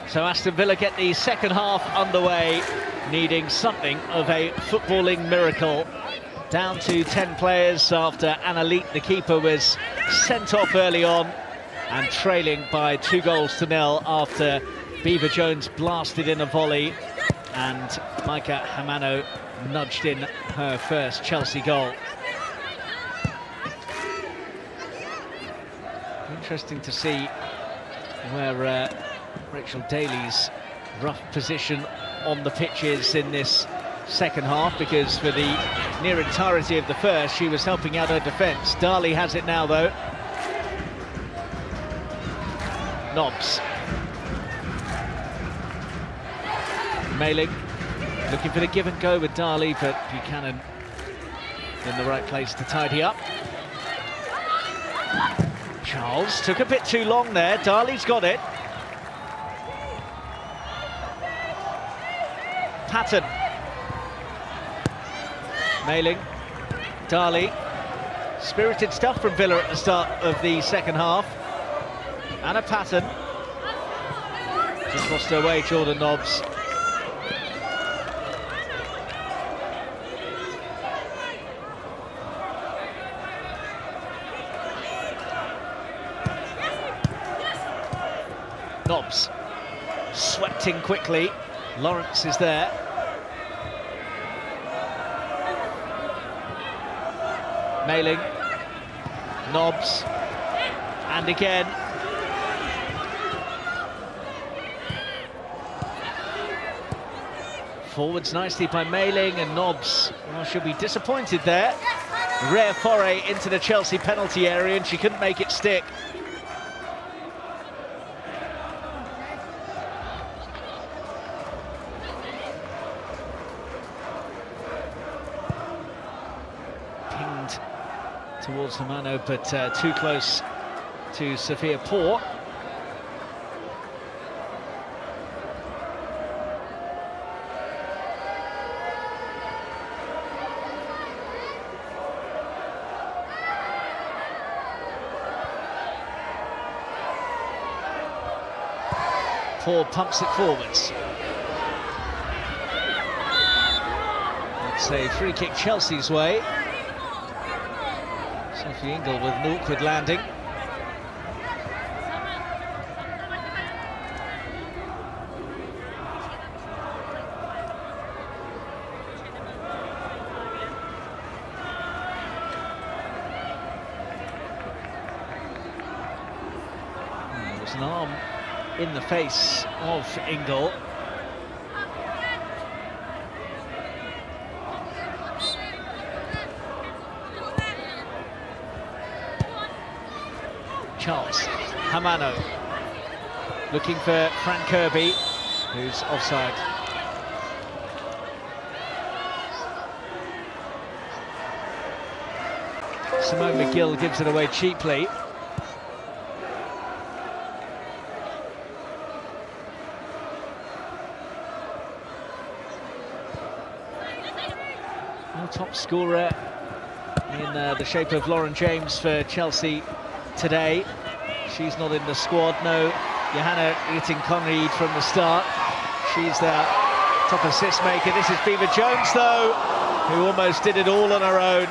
So Aston Villa get the second half underway, needing something of a footballing miracle. Down to 10 players after Annalete, the keeper, was sent off early on, and trailing by 2-0 after Beaver Jones blasted in a volley and Micah Hamano nudged in her first Chelsea goal. Interesting to see where Rachel Daly's rough position on the pitch is in this second half, because for the near entirety of the first she was helping out her defence. Darley has it now though. Nobbs. Mailing, looking for the give and go with Darley, but Buchanan in the right place to tidy up. Charles took a bit too long there. Darley's got it. Patton. Mailing. Darley. Spirited stuff from Villa at the start of the second half. Anna Patton. Just lost her way, Jordan Nobbs. Nobbs swept in quickly. Lawrence is there. Mailing. Nobbs. And again. Forwards nicely by Mailing, and Nobbs, well, should be disappointed there. Rare foray into the Chelsea penalty area, and she couldn't make it stick. Pinged towards Hamano, but too close to Sophia Poor. Poor pumps it forwards. It's a free kick Chelsea's way. Sophie Ingle with an awkward landing. There was an arm in the face of Ingle. Charles. Hamano looking for Fran Kirby, who's offside. Simone McGill gives it away cheaply. Top scorer in the shape of Lauren James for Chelsea today. She's not in the squad, no. Johanna Itten-Conried from the start. She's the top assist maker. This is Beaver Jones, though, who almost did it all on her own.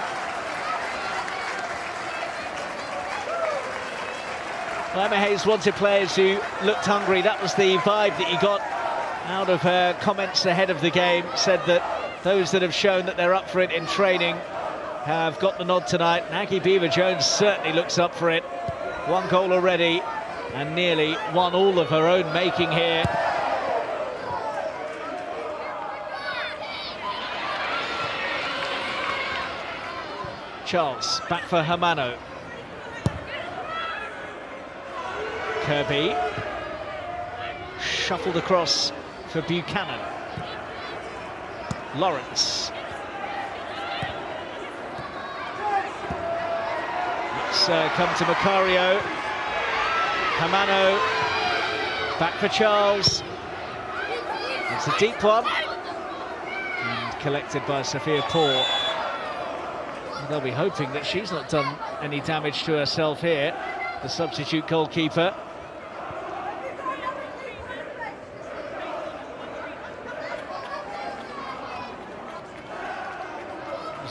Emma Hayes wanted players who looked hungry. That was the vibe that you got out of her comments ahead of the game. Said that those that have shown that they're up for it in training have got the nod tonight. Aggie Beaver Jones certainly looks up for it. One goal already, and nearly one all of her own making here. Charles, back for Hamano. Kirby. Shuffled across for Buchanan. Lawrence. Let's come to Macario. Hamano. Back for Charles. It's a deep one. And collected by Sophia Poor. They'll be hoping that she's not done any damage to herself here, the substitute goalkeeper.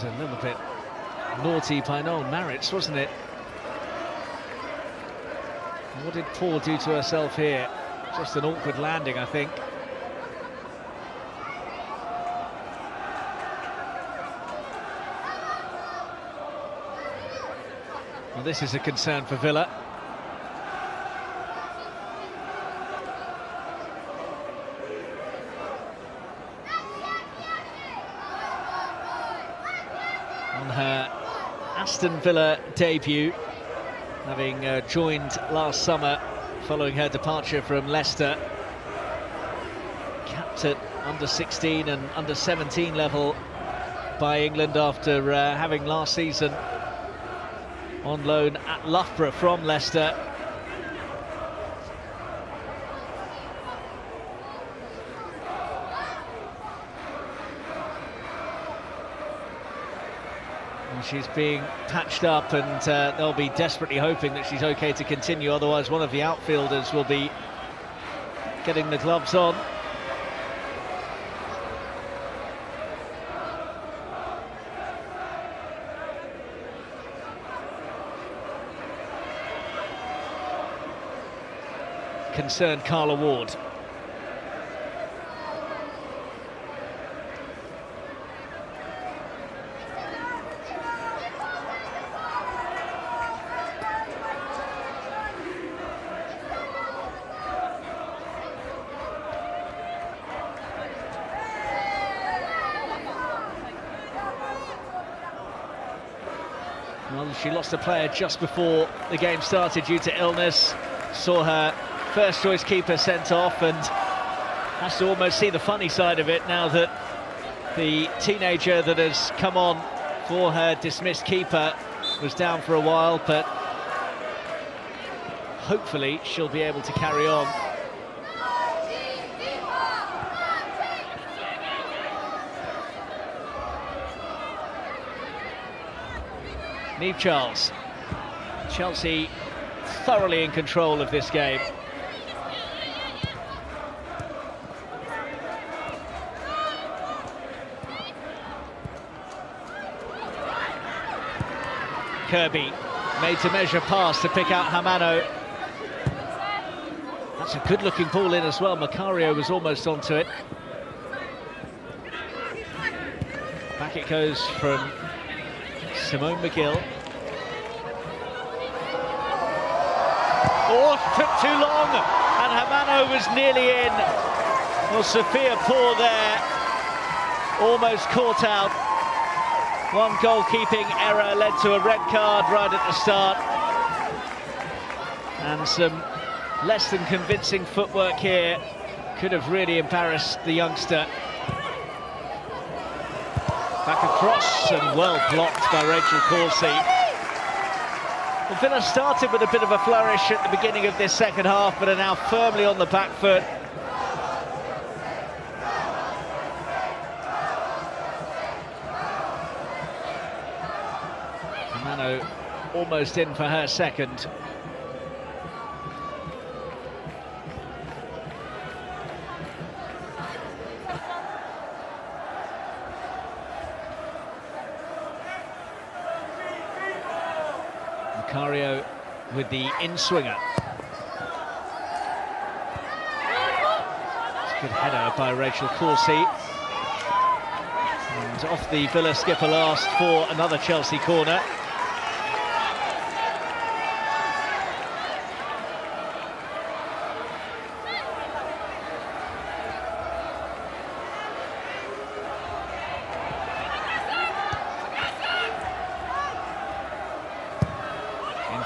was a little bit naughty by Noel Maritz, wasn't it? What did Paul do to herself here? Just an awkward landing, I think. Well, this is a concern for Villa. On her Aston Villa debut, having joined last summer following her departure from Leicester, capped at under-16 and under-17 level by England after having last season on loan at Loughborough from Leicester. And she's being patched up, and they'll be desperately hoping that she's okay to continue, otherwise one of the outfielders will be getting the gloves on. Concerned Carla Ward. Well, she lost a player just before the game started due to illness. Saw her first choice keeper sent off, and has to almost see the funny side of it now that the teenager that has come on for her dismissed keeper was down for a while, but hopefully she'll be able to carry on. Niamh Charles. Chelsea thoroughly in control of this game. Kirby, made to measure pass to pick out Hamano. That's a good looking ball in as well. Macario was almost onto it. Back it goes from Simone McGill. Oh, took too long, and Hamano was nearly in. Well, Sophia Poor there, almost caught out. One goalkeeping error led to a red card right at the start. And some less than convincing footwork here could have really embarrassed the youngster. Back across and well blocked by Rachel Corsie. Well, Villa started with a bit of a flourish at the beginning of this second half, but are now firmly on the back foot. Hamano almost in for her second. Macario with the in-swinger. It's a good header by Rachel Corsie. And off the Villa skipper last for another Chelsea corner.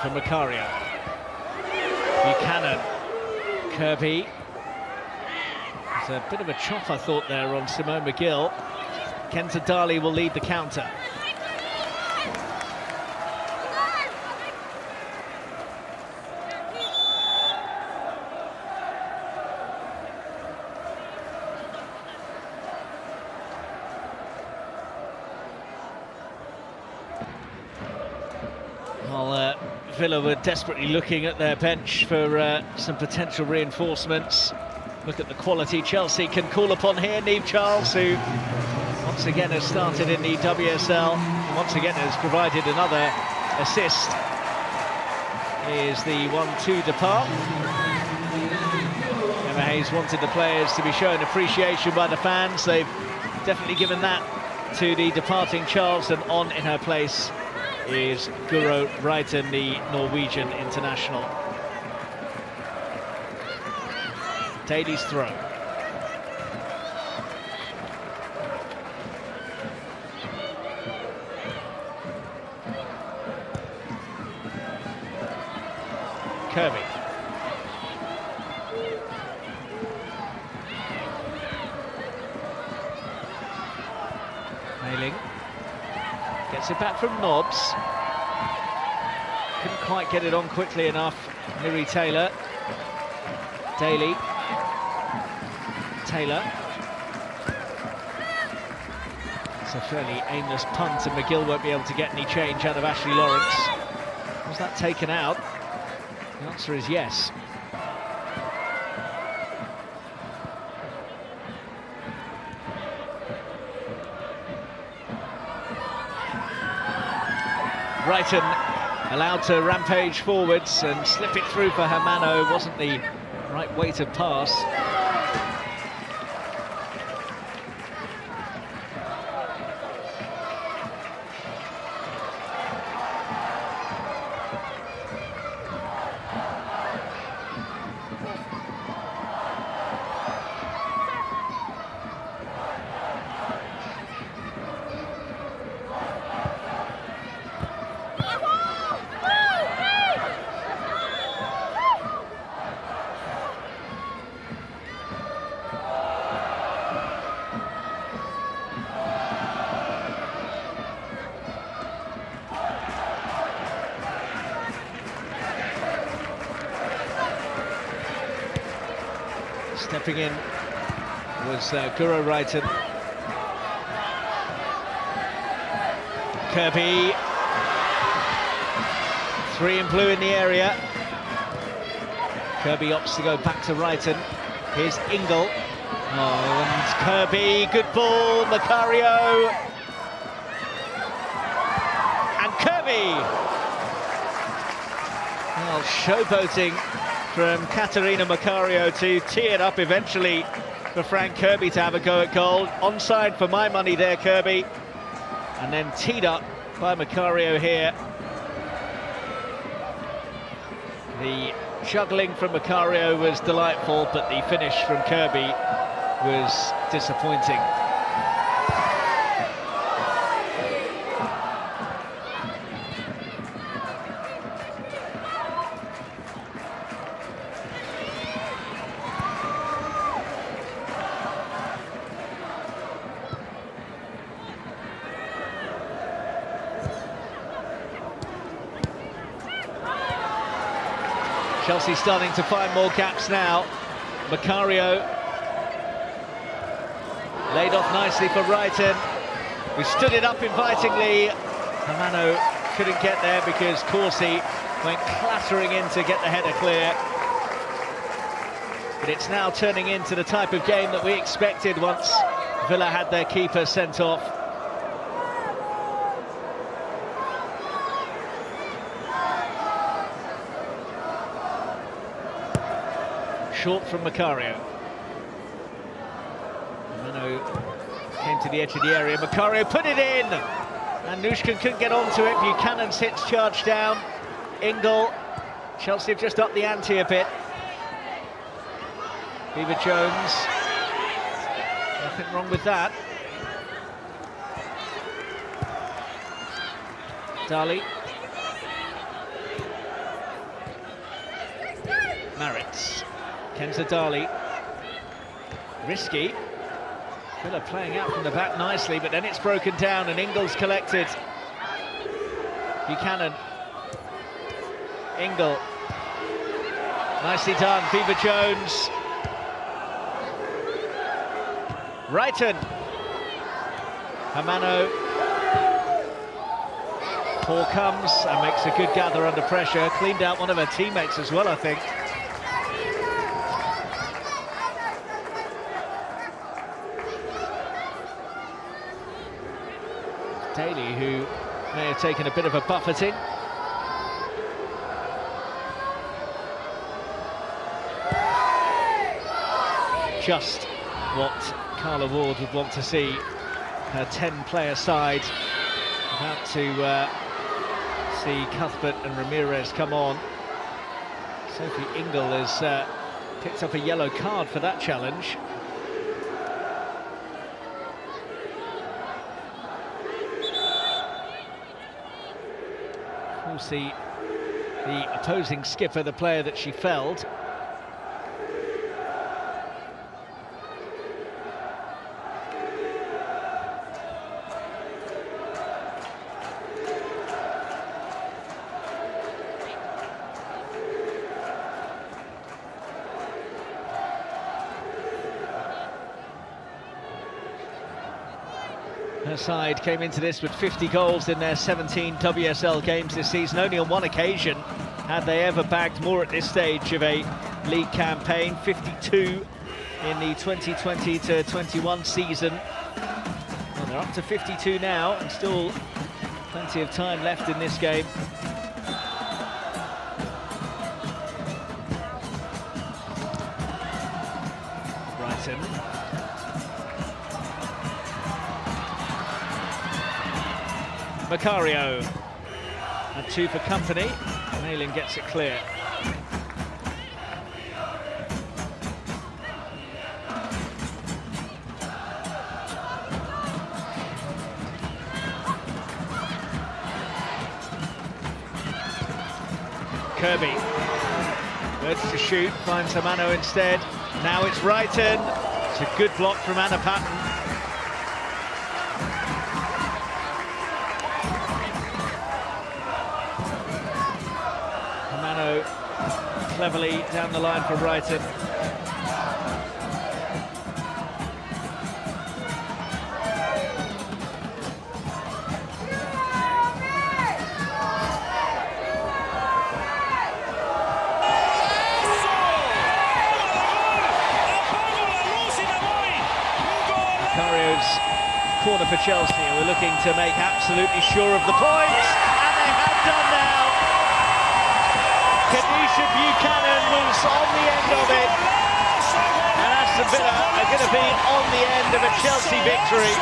From Macario. Buchanan. Kirby. There's a bit of a chop, I thought, there on Simone McGill. Kenta Dali will lead the counter. Well, Villa were desperately looking at their bench for some potential reinforcements. Look at the quality Chelsea can call upon here. Niamh Charles, who once again has started in the WSL, and once again has provided another assist. Here's the 1-2 depart. Emma Hayes wanted the players to be shown appreciation by the fans. They've definitely given that to the departing Charles, and on in her place is Guro Reiten, the Norwegian international. Daly's throw. Kirby. Mailing. Gets it back from Nobbs. Couldn't quite get it on quickly enough. Miri Taylor. Daly. Taylor. It's a fairly aimless punt, and McGill won't be able to get any change out of Ashley Lawrence. Was that taken out? The answer is yes. Reiten allowed to rampage forwards and slip it through for Hermano. Wasn't the right way to pass. Stepping in was Guro Reiten. Kirby. 3 in blue in the area. Kirby opts to go back to Reiten. Here's Ingle. Oh, and Kirby, good ball, Macario. And Kirby! Well, showboating from Katerina Macario to tee it up eventually for Frank Kirby to have a go at goal. Onside for my money there, Kirby. And then teed up by Macario here. The juggling from Macario was delightful, but the finish from Kirby was disappointing. Chelsea starting to find more gaps now. Macario laid off nicely for Reiten, who stood it up invitingly. Hermano couldn't get there because Corsi went clattering in to get the header clear. But it's now turning into the type of game that we expected once Villa had their keeper sent off. Short from Macario. Hermano came to the edge of the area. Macario put it in! And Nushkin couldn't get onto it. Buchanan's hits charged down. Ingle. Chelsea have just upped the ante a bit. Beaver Jones. Nothing wrong with that. Dali. Maritz. Kenza Dali. Risky. Villa playing out from the back nicely, but then it's broken down and Ingle's collected. Buchanan. Ingle. Nicely done. Beaver Jones. Reiten. Hermano. Paul comes and makes a good gather under pressure. Cleaned out one of her teammates as well, I think. Daly, who may have taken a bit of a buffeting. Just what Carla Ward would want to see her 10-player side. About to see Cuthbert and Ramirez come on. Sophie Ingle has picked up a yellow card for that challenge. We'll see the opposing skipper, the player that she felled. Her side came into this with 50 goals in their 17 WSL games this season. Only on one occasion had they ever bagged more at this stage of a league campaign. 52 in the 2020 to 21 season. Well, they're up to 52 now, and still plenty of time left in this game. Brighton. Macario and 2 for company. Malin gets it clear. Kirby goes to shoot, finds Hamano instead. Now it's Brighton. It's a good block from Anna Patton. Cleverly down the line for Brighton. Macario's corner for Chelsea, who are looking to make absolutely sure of the points, and they have done now. Kanisha Buchanan was on the end of it, and Aston Villa are going to be on the end of a Chelsea victory.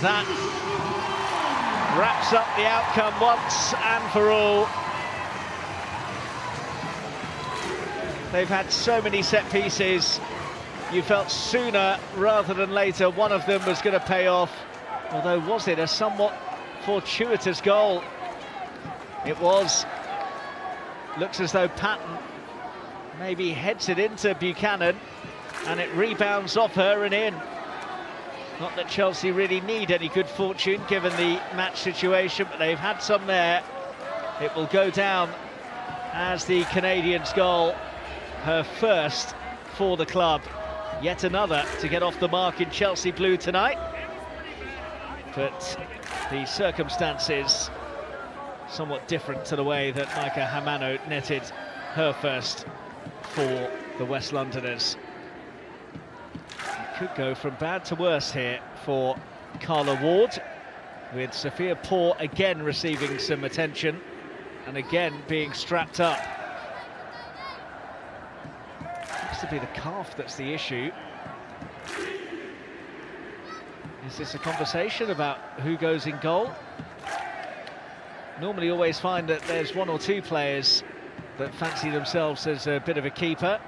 That wraps up the outcome once and for all. They've had so many set pieces. You felt sooner rather than later one of them was going to pay off, although was it a somewhat fortuitous goal? It was. Looks as though Patton maybe heads it into Buchanan, and it rebounds off her and in. Not that Chelsea really need any good fortune given the match situation, but they've had some there. It will go down as the Canadians' goal, her first for the club. Yet another to get off the mark in Chelsea blue tonight. But the circumstances somewhat different to the way that Maika Hamano netted her first for the West Londoners. It could go from bad to worse here for Carla Ward, with Sophia Poor again receiving some attention and again being strapped up. Seems to be the calf that's the issue. Is this a conversation about who goes in goal? Normally always find that there's one or two players that fancy themselves as a bit of a keeper.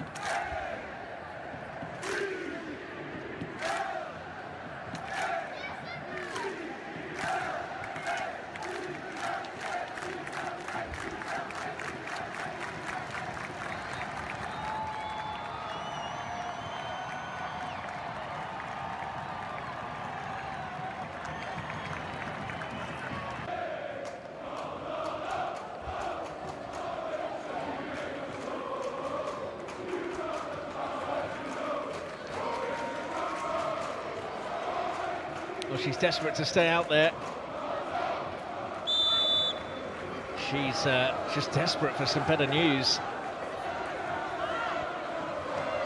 Well, she's desperate to stay out there. She's just desperate for some better news.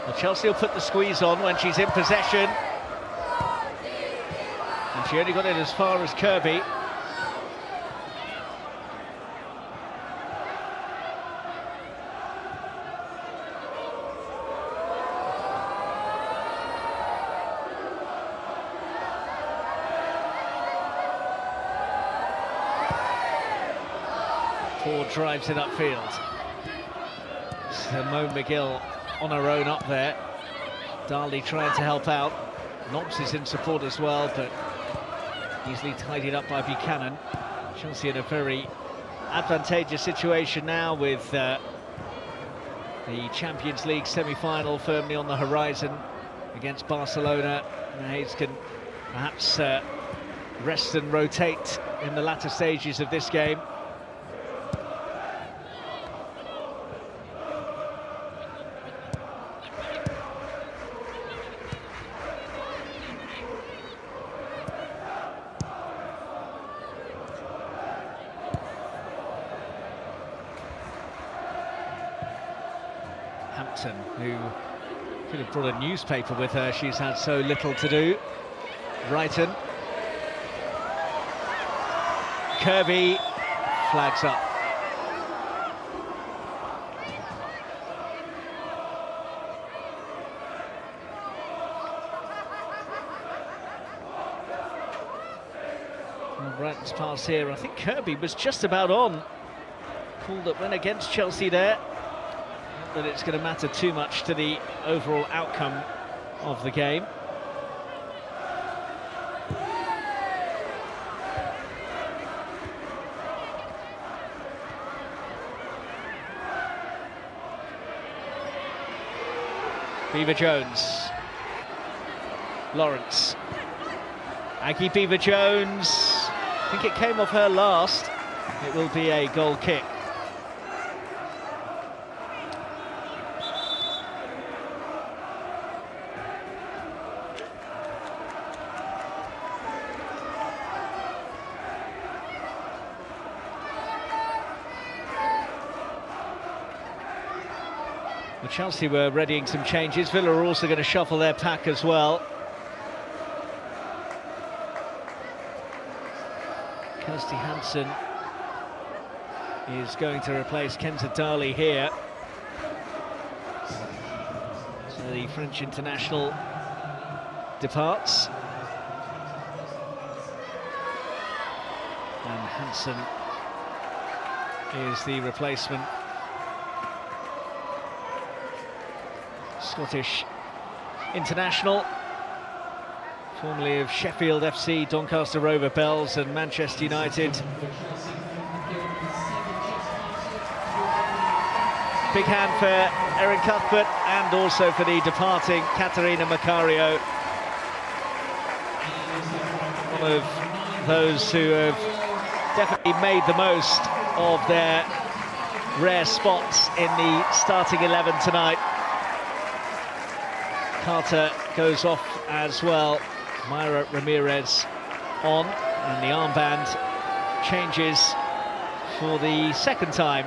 Well, Chelsea will put the squeeze on when she's in possession. And she only got it as far as Kirby. Ford drives it upfield. Simone McGill on her own up there. Darley trying to help out. Nobbs is in support as well, but easily tidied up by Buchanan. Chelsea in a very advantageous situation now with the Champions League semi-final firmly on the horizon against Barcelona. Hayes can perhaps rest and rotate in the latter stages of this game. Hampton, who could have brought a newspaper with her, she's had so little to do. Brighton. Kirby flags up. Well, Brighton's pass here, I think Kirby was just about on. Call that went against Chelsea there. That it's going to matter too much to the overall outcome of the game. Beever-Jones. Lawrence. Aggie Beever-Jones. I think it came off her last. It will be a goal kick. Well, Chelsea were readying some changes. Villa are also going to shuffle their pack as well. Kirsty Hansen is going to replace Kenza Darley here. So the French international departs. And Hansen is the replacement. Scottish international, formerly of Sheffield FC, Doncaster Rover Bells and Manchester United. Big hand for Erin Cuthbert and also for the departing Caterina Macario. One of those who have definitely made the most of their rare spots in the starting 11 tonight. Carter goes off as well. Myra Ramirez on, and the armband changes for the second time.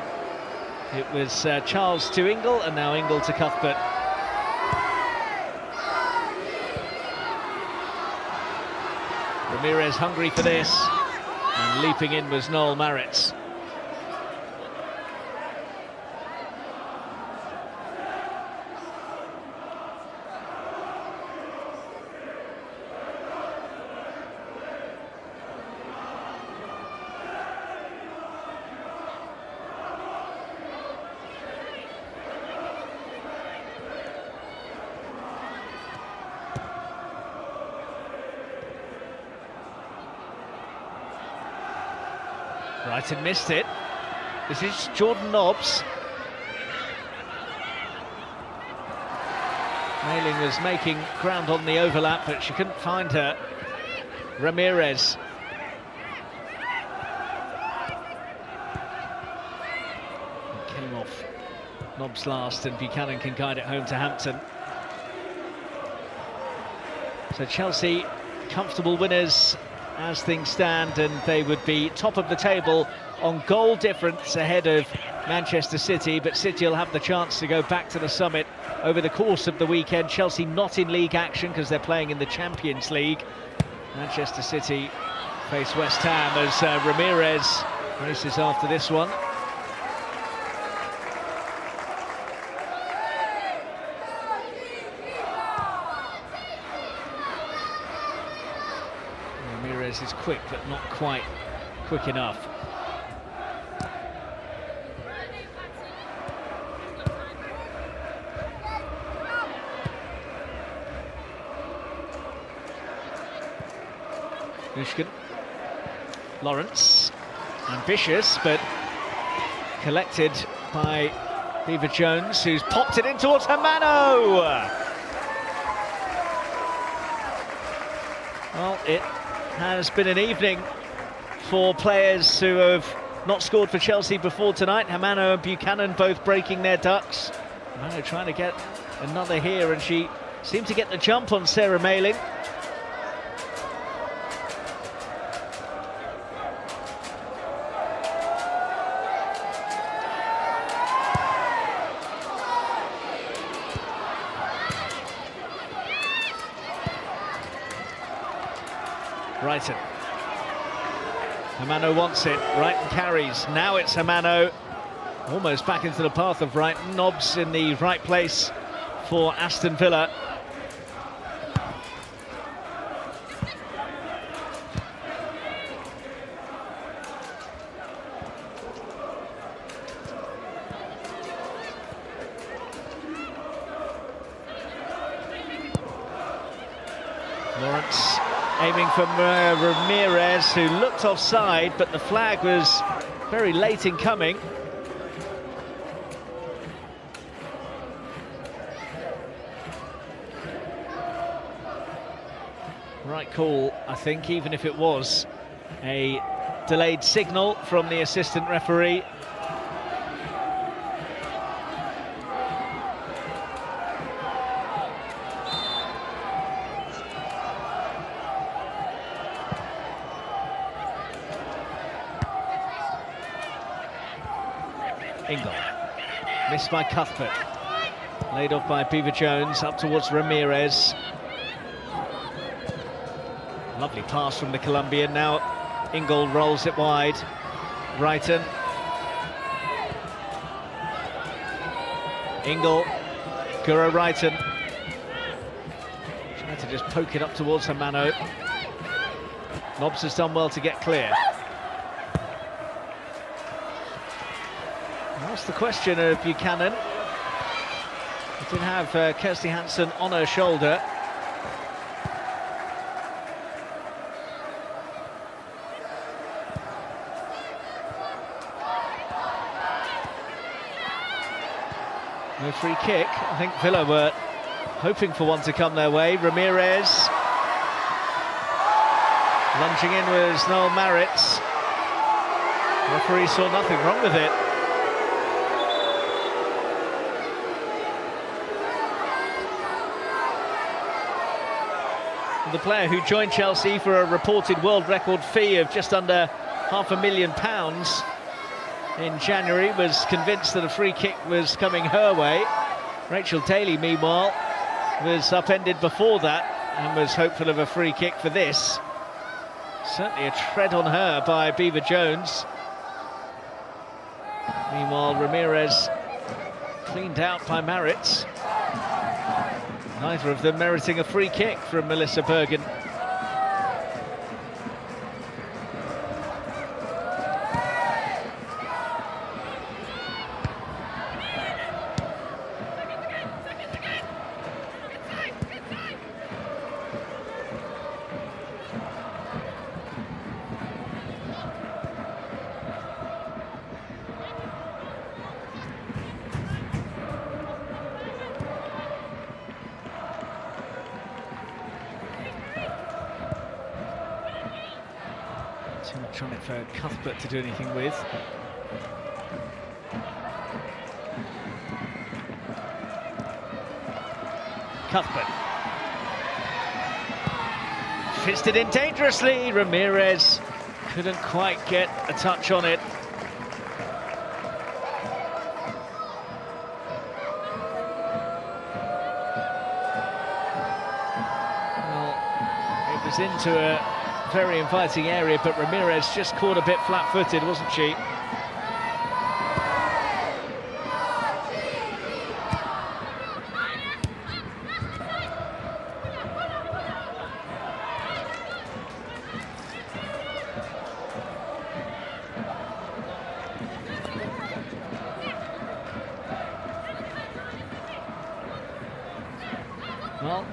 It was Charles to Ingle, and now Ingle to Cuthbert. Ramirez hungry for this, and leaping in was Noel Maritz. Brighton missed it. This is Jordan Nobbs. Mailing was making ground on the overlap, but she couldn't find her. Ramirez. It came off Nobbs last, and Buchanan can guide it home to Hampton. So Chelsea, comfortable winners as things stand, and they would be top of the table on goal difference ahead of Manchester City, but City will have the chance to go back to the summit over the course of the weekend. Chelsea not in league action because they're playing in the Champions League. Manchester City face West Ham as Ramirez races after this one. Ramirez is quick, but not quite quick enough. Nushkin. Lawrence, ambitious, but collected by Beaver Jones, who's popped it in towards Hermano. Well, it has been an evening for players who have not scored for Chelsea before tonight. Hermano and Buchanan both breaking their ducks. Hermano trying to get another here, and she seemed to get the jump on Sarah Mayling. Brighton. Hermano wants it. Brighton carries. Now it's Hermano. Almost back into the path of Brighton. Nobbs in the right place for Aston Villa. Lawrence aiming for Ramirez, who looked offside, but the flag was very late in coming. Right call, I think, even if it was a delayed signal from the assistant referee. Ingle, missed by Cuthbert, laid off by Beaver Jones, up towards Ramirez. Lovely pass from the Colombian. Now Ingle rolls it wide. Brighton. Ingle, Guro Brighton. Trying to just poke it up towards Hermano. Nobbs has done well to get clear. That's the question of Buchanan. She did have Kirsty Hansen on her shoulder. No free kick. I think Villa were hoping for one to come their way. Ramirez. Lunging in was Noel Maritz. The referee saw nothing wrong with it. The player who joined Chelsea for a reported world record fee of just under £500,000 in January was convinced that a free kick was coming her way. Rachel Daly, meanwhile, was upended before that and was hopeful of a free kick for this. Certainly a tread on her by Beaver Jones. Meanwhile, Ramirez cleaned out by Maritz. Neither of them meriting a free kick from Melissa Bergen. Too much on it for Cuthbert to do anything with. Cuthbert. Fisted in dangerously. Ramirez couldn't quite get a touch on it. was into a very inviting area, but Ramirez just caught a bit flat-footed, wasn't she? Well,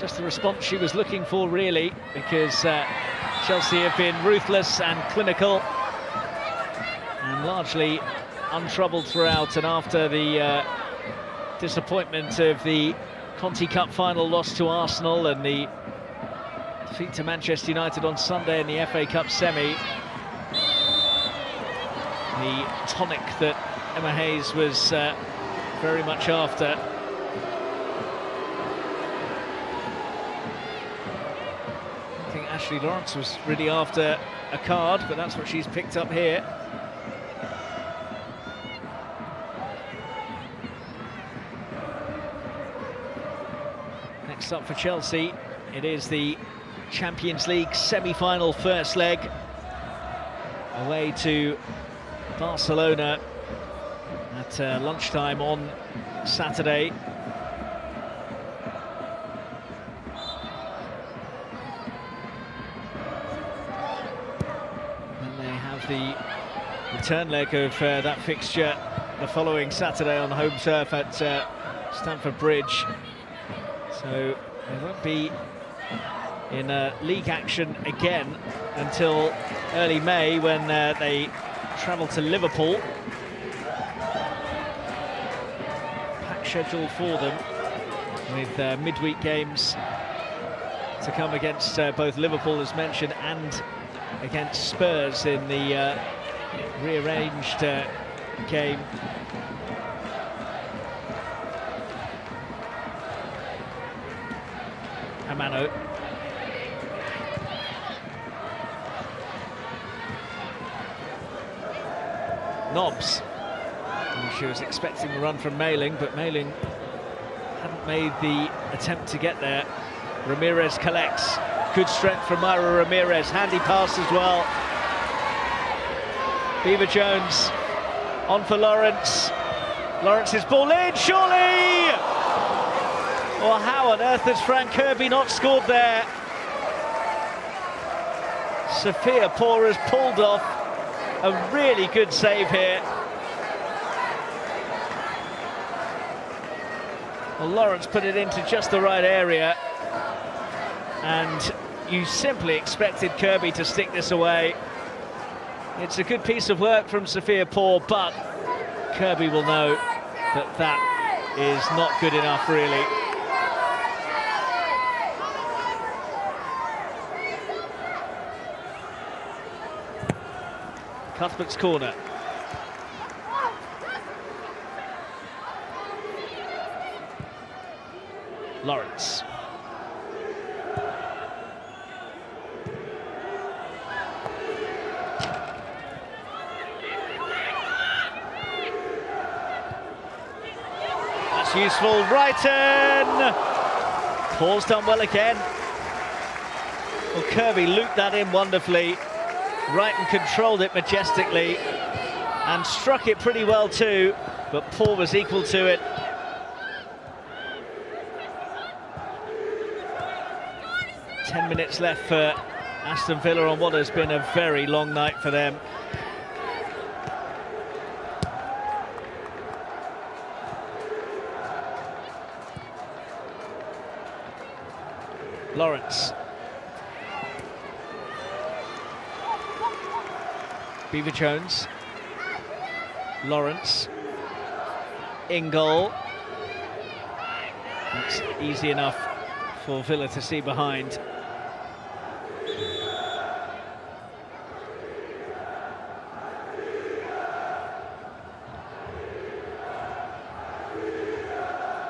just the response she was looking for, really, because Chelsea have been ruthless and clinical and largely untroubled throughout. And after the disappointment of the Conti Cup final loss to Arsenal and the defeat to Manchester United on Sunday in the FA Cup semi, the tonic that Emma Hayes was very much after. I think Ashley Lawrence was really after a card, but that's what she's picked up here. Next up for Chelsea, it is the Champions League semi-final first leg, away to Barcelona at lunchtime on Saturday. And they have the return leg of that fixture the following Saturday on home turf at Stamford Bridge. So they won't be in league action again until early May, when they travel to Liverpool. Packed schedule for them, with midweek games to come against both Liverpool, as mentioned, and against Spurs in the rearranged game. Amano. Nobbs. She was expecting a run from Mailing, but Mailing hadn't made the attempt to get there. Ramirez collects. Good strength from Myra Ramirez. Handy pass as well. Beaver-Jones on for Lawrence. Lawrence's ball in, surely! Well, how on earth has Fran Kirby not scored there? Sophia Poor has pulled off a really good save here. Well, Lawrence put it into just the right area, and you simply expected Kirby to stick this away. It's a good piece of work from Sophia Poor, but Kirby will know that that is not good enough, really. Cuthbert's corner. Lawrence. That's useful. Wrighton. Paul's done well again. Well, Kirby looped that in wonderfully. Wrighton controlled it majestically and struck it pretty well too, but Paul was equal to it. Ten minutes left for Aston Villa on what has been a very long night for them. Lawrence. Beaver-Jones. Lawrence. In goal. That's easy enough for Villa to see behind.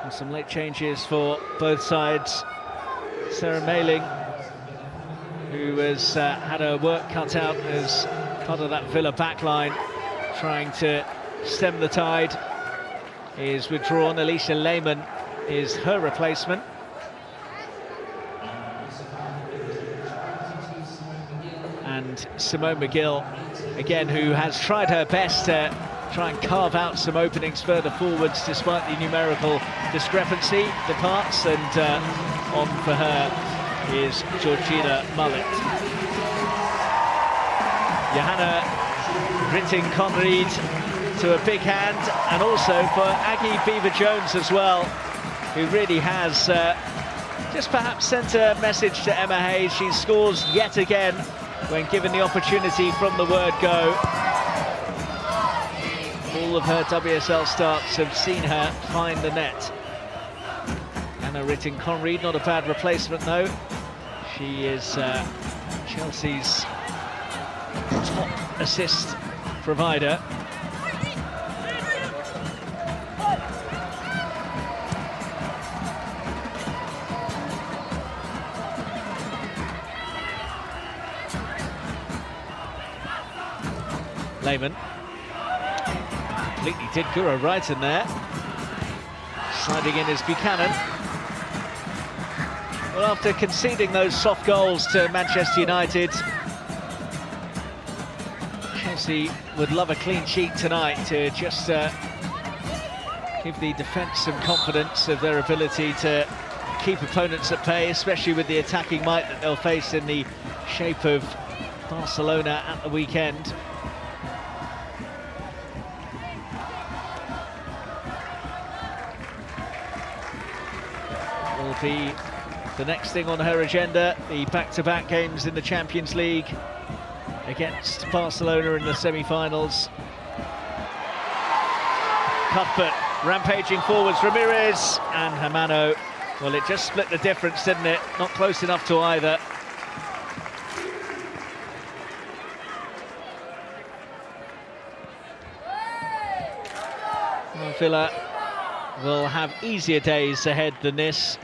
And some late changes for both sides. Sarah Mailing, who has had her work cut out as part of that Villa backline, trying to stem the tide, is withdrawn. Alicia Lehman is her replacement. and Simone McGill, again, who has tried her best to try and carve out some openings further forwards despite the numerical discrepancy, departs, and on for her is Georgina Mullet. Johanna Ritting-Conried to a big hand, and also for Aggie Beaver-Jones as well, who really has just perhaps sent a message to Emma Hayes. She scores yet again when given the opportunity from the word go. All of her WSL starts have seen her find the net. Anna Ritting-Conried, not a bad replacement though. She is Chelsea's top assist provider. Lehman completely did Gura right in there. Sliding in is Buchanan. Well, after conceding those soft goals to Manchester United, Chelsea would love a clean sheet tonight to just give the defence some confidence of their ability to keep opponents at bay, especially with the attacking might that they'll face in the shape of Barcelona at the weekend. Will be the next thing on her agenda, the back-to-back games in the Champions League against Barcelona in the semi-finals. Cuthbert rampaging forwards, Ramirez and Hamano. Well, it just split the difference, didn't it? Not close enough to either. Well, Villa will have easier days ahead than this.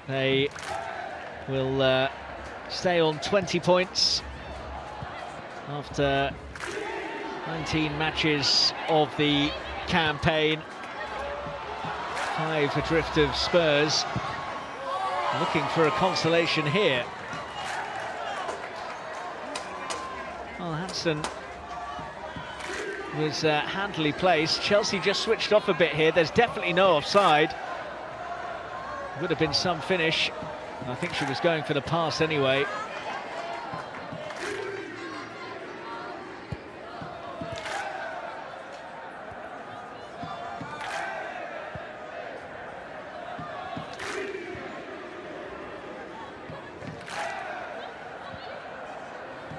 They will stay on 20 points after 19 matches of the campaign. 5 adrift of Spurs, looking for a consolation here. Well, Aston was handily placed. Chelsea just switched off a bit here. There's definitely no offside. Would have been some finish. I think she was going for the pass anyway.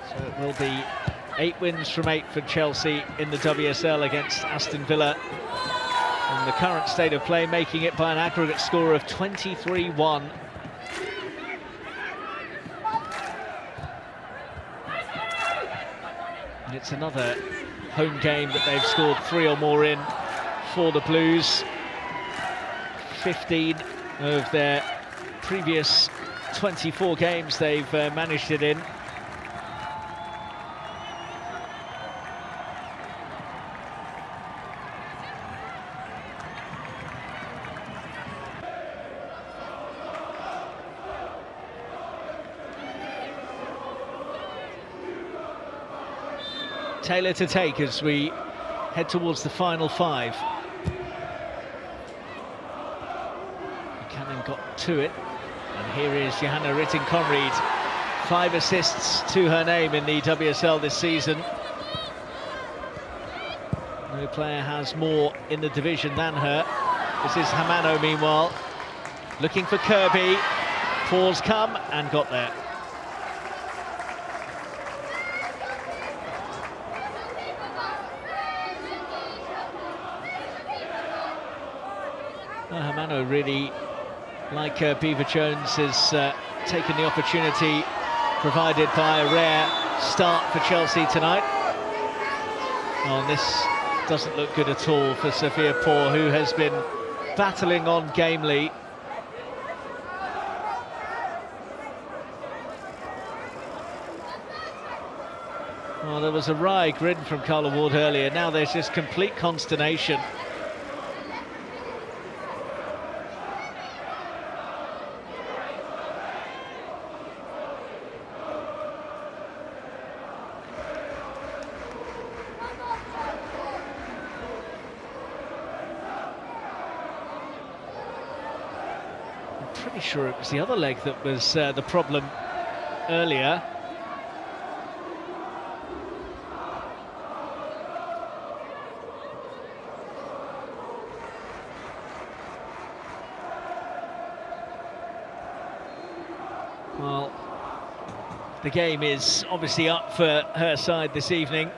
So it will be 8 wins from 8 for Chelsea in the WSL against Aston Villa. In the current state of play, making it by an aggregate score of 23-1. And it's another home game that they've scored 3 or more in for the Blues. 15 of their previous 24 games they've managed it in. Taylor to take as we head towards the final 5. Buchanan got to it, and here is Johanna Ritting-Conried. 5 assists to her name in the WSL this season. No player has more in the division than her. This is Hamano, meanwhile, looking for Kirby. Pause come and got there. Well, Hamano really, like Beaver-Jones, has taken the opportunity provided by a rare start for Chelsea tonight. Oh, and this doesn't look good at all for Sophia Poor, who has been battling on gamely. Well, there was a wry grin from Carla Ward earlier. Now there's just complete consternation. pretty sure it was the other leg that was the problem earlier. Well, the game is obviously up for her side this evening.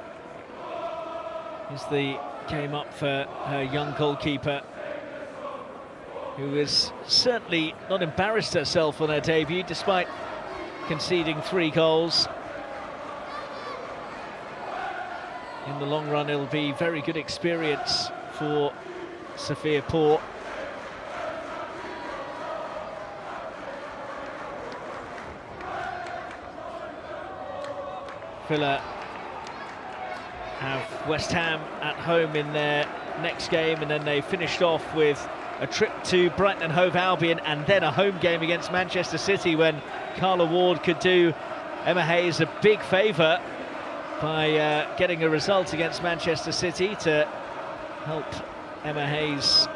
Is the game up for her young goalkeeper, who has certainly not embarrassed herself on her debut, despite conceding 3 goals. In the long run, it'll be very good experience for Sophia Poor. Villa have West Ham at home in their next game, and then they finished off with a trip to Brighton and Hove Albion, and then a home game against Manchester City, when Carla Ward could do Emma Hayes a big favour by getting a result against Manchester City to help Emma Hayes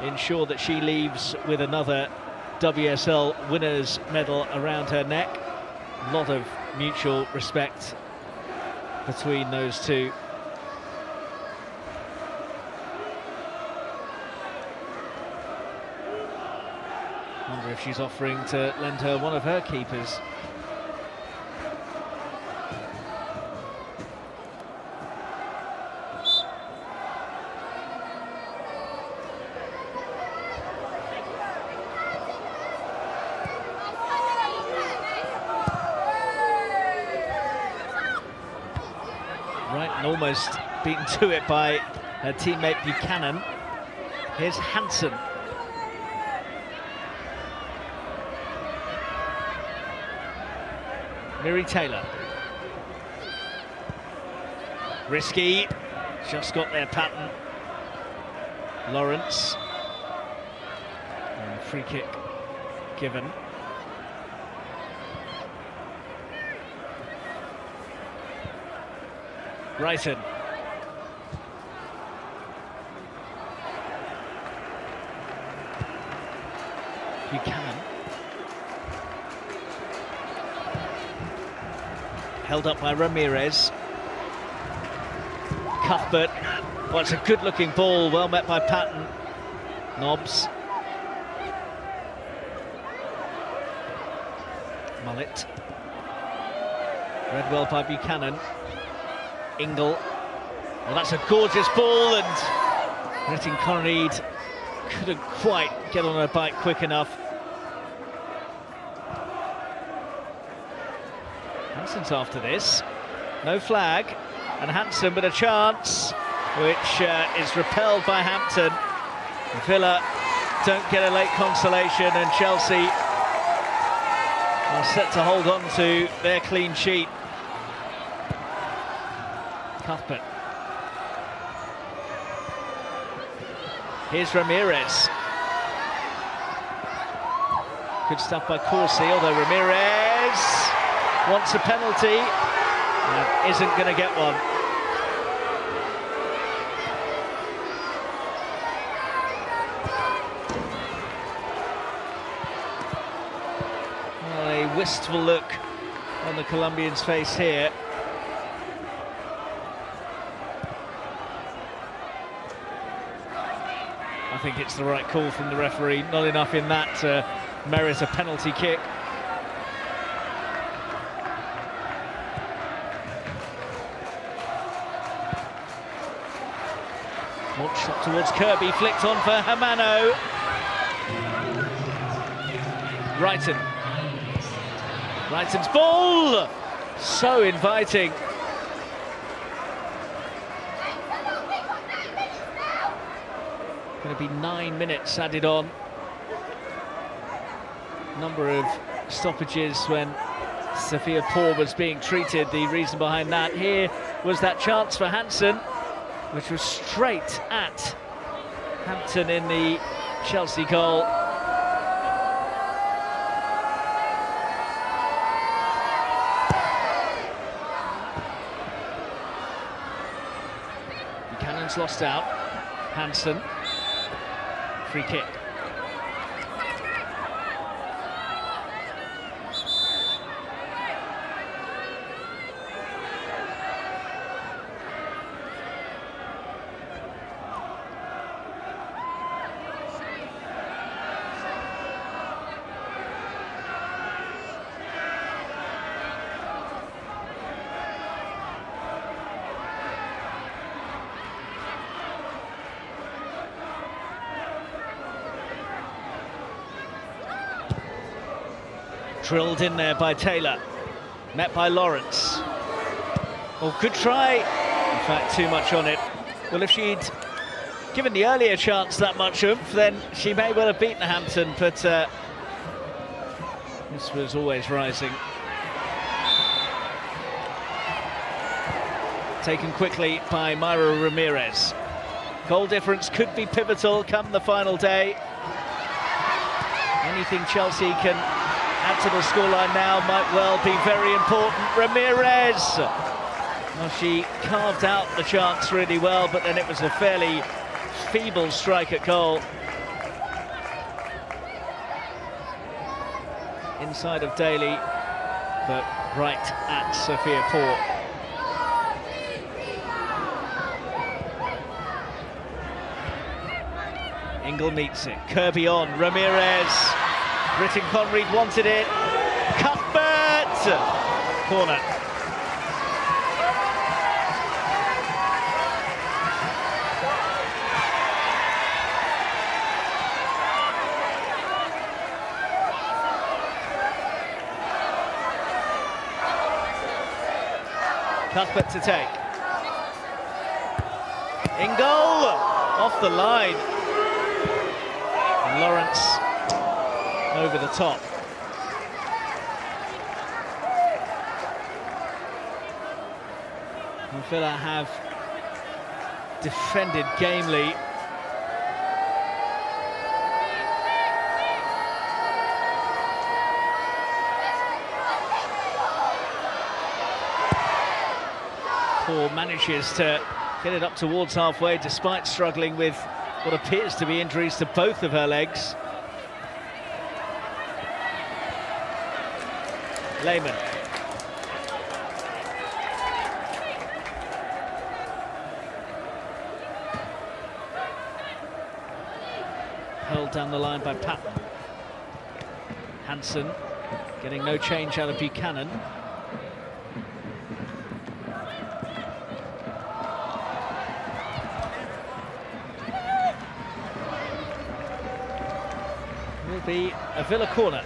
ensure that she leaves with another WSL winners medal around her neck. A lot of mutual respect between those two. Wonder if she's offering to lend her one of her keepers. Right, almost beaten to it by her teammate Buchanan. Here's Hansen. Miri Taylor. Risky, just got their pattern. Lawrence. And free kick given. Brighton. Buchanan. Held up by Ramirez. Cuthbert. Well, it's a good-looking ball, well met by Patton. Nobbs. Mullet. Read well by Buchanan. Ingle. Well, that's a gorgeous ball, and Gretchen Connery couldn't quite get on her bike quick enough. Hansen's after this. No flag, and Hansen with a chance, which is repelled by Hampton. Villa don't get a late consolation, and Chelsea are set to hold on to their clean sheet. Cuthbert. Here's Ramirez. Good stuff by Corsi, although Ramirez wants a penalty and isn't going to get one. Well, a wistful look on the Colombian's face here. I think it's the right call from the referee. Not enough in that to merit a penalty kick. Launch shot towards Kirby, flicked on for Hermano. Brighton. Brighton's ball! So inviting. Going to be 9 minutes added on. Number of stoppages when Sophia Poor was being treated. The reason behind that here was that chance for Hansen, which was straight at Hampton in the Chelsea goal. Buchanan's lost out. Hansen. Free kick. Drilled in there by Taylor. Met by Lawrence. Oh, good try. In fact, too much on it. Well, if she'd given the earlier chance that much oomph, then she may well have beaten Hampton, but this was always rising. Taken quickly by Myra Ramirez. Goal difference could be pivotal come the final day. Anything Chelsea can add to the scoreline now might well be very important. Ramirez! Well, she carved out the chance really well, but then it was a fairly feeble strike at goal. Inside of Daly, but right at Sophia Poor. Ingle meets it. Kirby on. Ramirez. Britton Conread wanted it. Cuthbert! Corner. Cuthbert to take. Ingle! Off the line. And Lawrence over the top. Villa have defended gamely. Poor manages to get it up towards halfway despite struggling with what appears to be injuries to both of her legs. Lehman. Held down the line by Patton. Hansen getting no change out of Buchanan. Will be a Villa corner.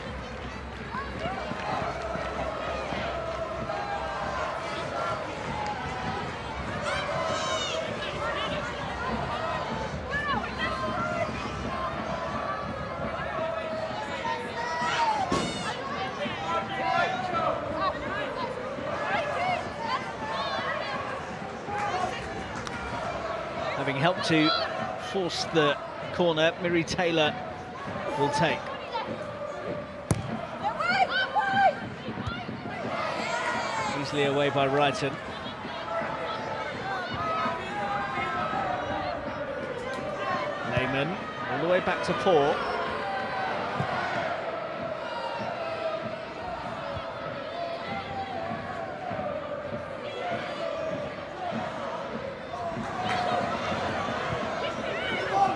Having helped to force the corner, Miri Taylor will take. Easily away by Wrighton. Lehman all the way back to Poor.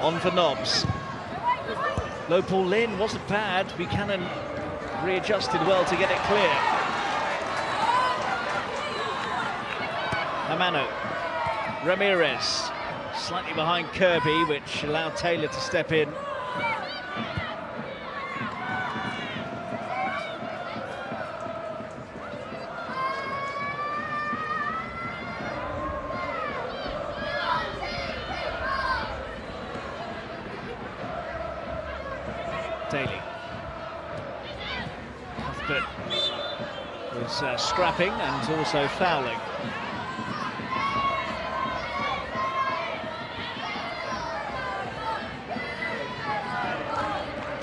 On for Nobbs. Low ball in, wasn't bad. Buchanan readjusted well to get it clear. Amano. Ramirez. Slightly behind Kirby, which allowed Taylor to step in. Daly. Cuthbert was scrapping and also fouling.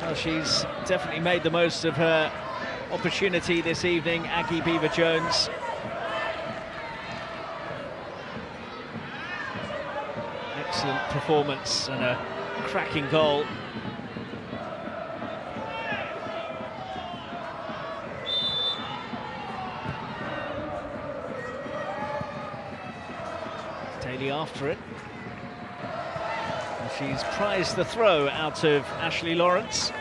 Well, she's definitely made the most of her opportunity this evening, Aggie Beaver-Jones. Excellent performance and a cracking goal. Daly after it. And she's prized the throw out of Ashley Lawrence.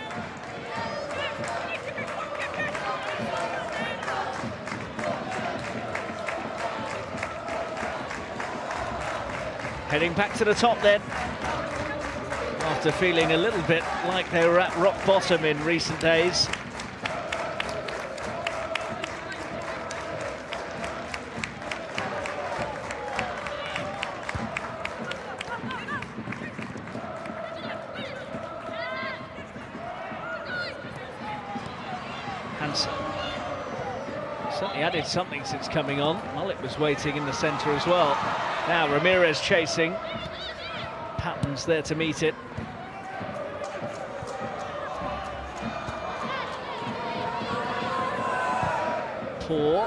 Heading back to the top then. After feeling a little bit like they were at rock bottom in recent days. Hansen. Certainly added something since coming on. Mullet was waiting in the centre as well. Now Ramirez chasing. Patton's there to meet it. Poor.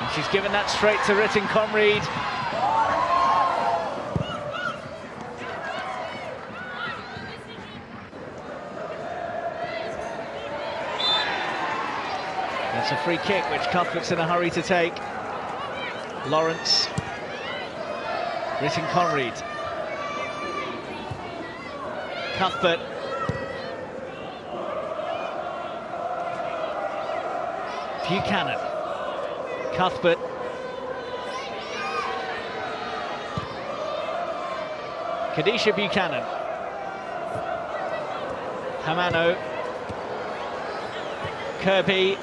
And she's given that straight to Ritten Conried. That's a free kick, which Cuthbert's in a hurry to take. Lawrence. Ritten Conried. Cuthbert. Buchanan. Cuthbert. Kadisha Buchanan. Hamano. Kirby.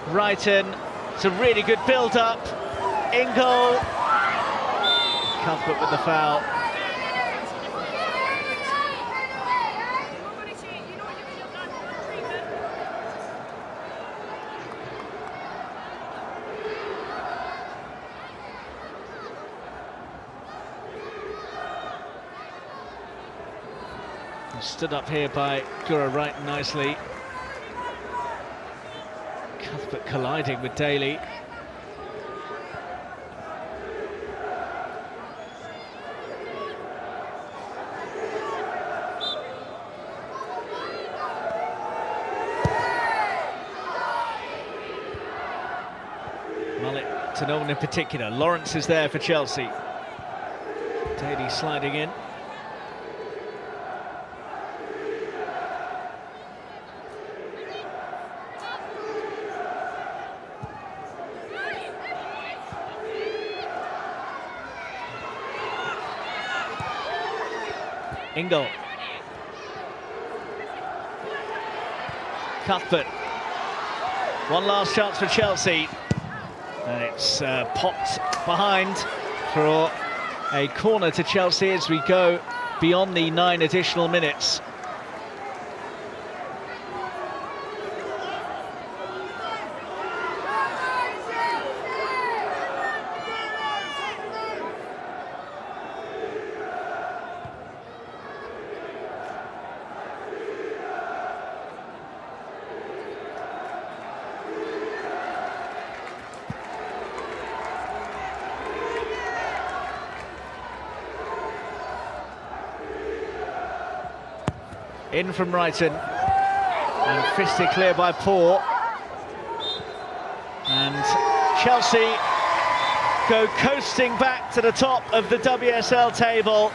Wrighton. It's a really good build-up. Ingle. Cuthbert with the foul. Stood up here by Gura Wrighton nicely. Cuthbert colliding with Daly. Mullet to no one in particular. Lawrence is there for Chelsea. Daly sliding in. Ingle. Cuthbert. One last chance for Chelsea. And it's popped behind for a corner to Chelsea as we go beyond the 9 additional minutes. In from Wrighton, and fisted clear by Poor. And Chelsea go coasting back to the top of the WSL table.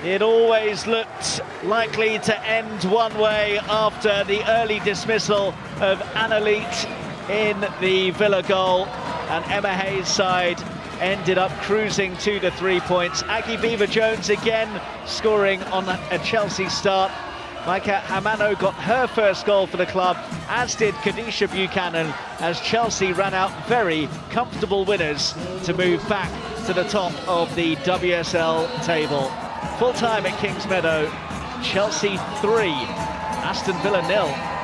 It always looked likely to end one way after the early dismissal of Anna Leet in the Villa goal, and Emma Hayes' side ended up cruising to the 3 points. Aggie Beaver-Jones again scoring on a Chelsea start. Micah Hamano got her first goal for the club, as did Kadisha Buchanan, as Chelsea ran out very comfortable winners to move back to the top of the WSL table. Full time at Kingsmeadow, Chelsea 3, Aston Villa 0.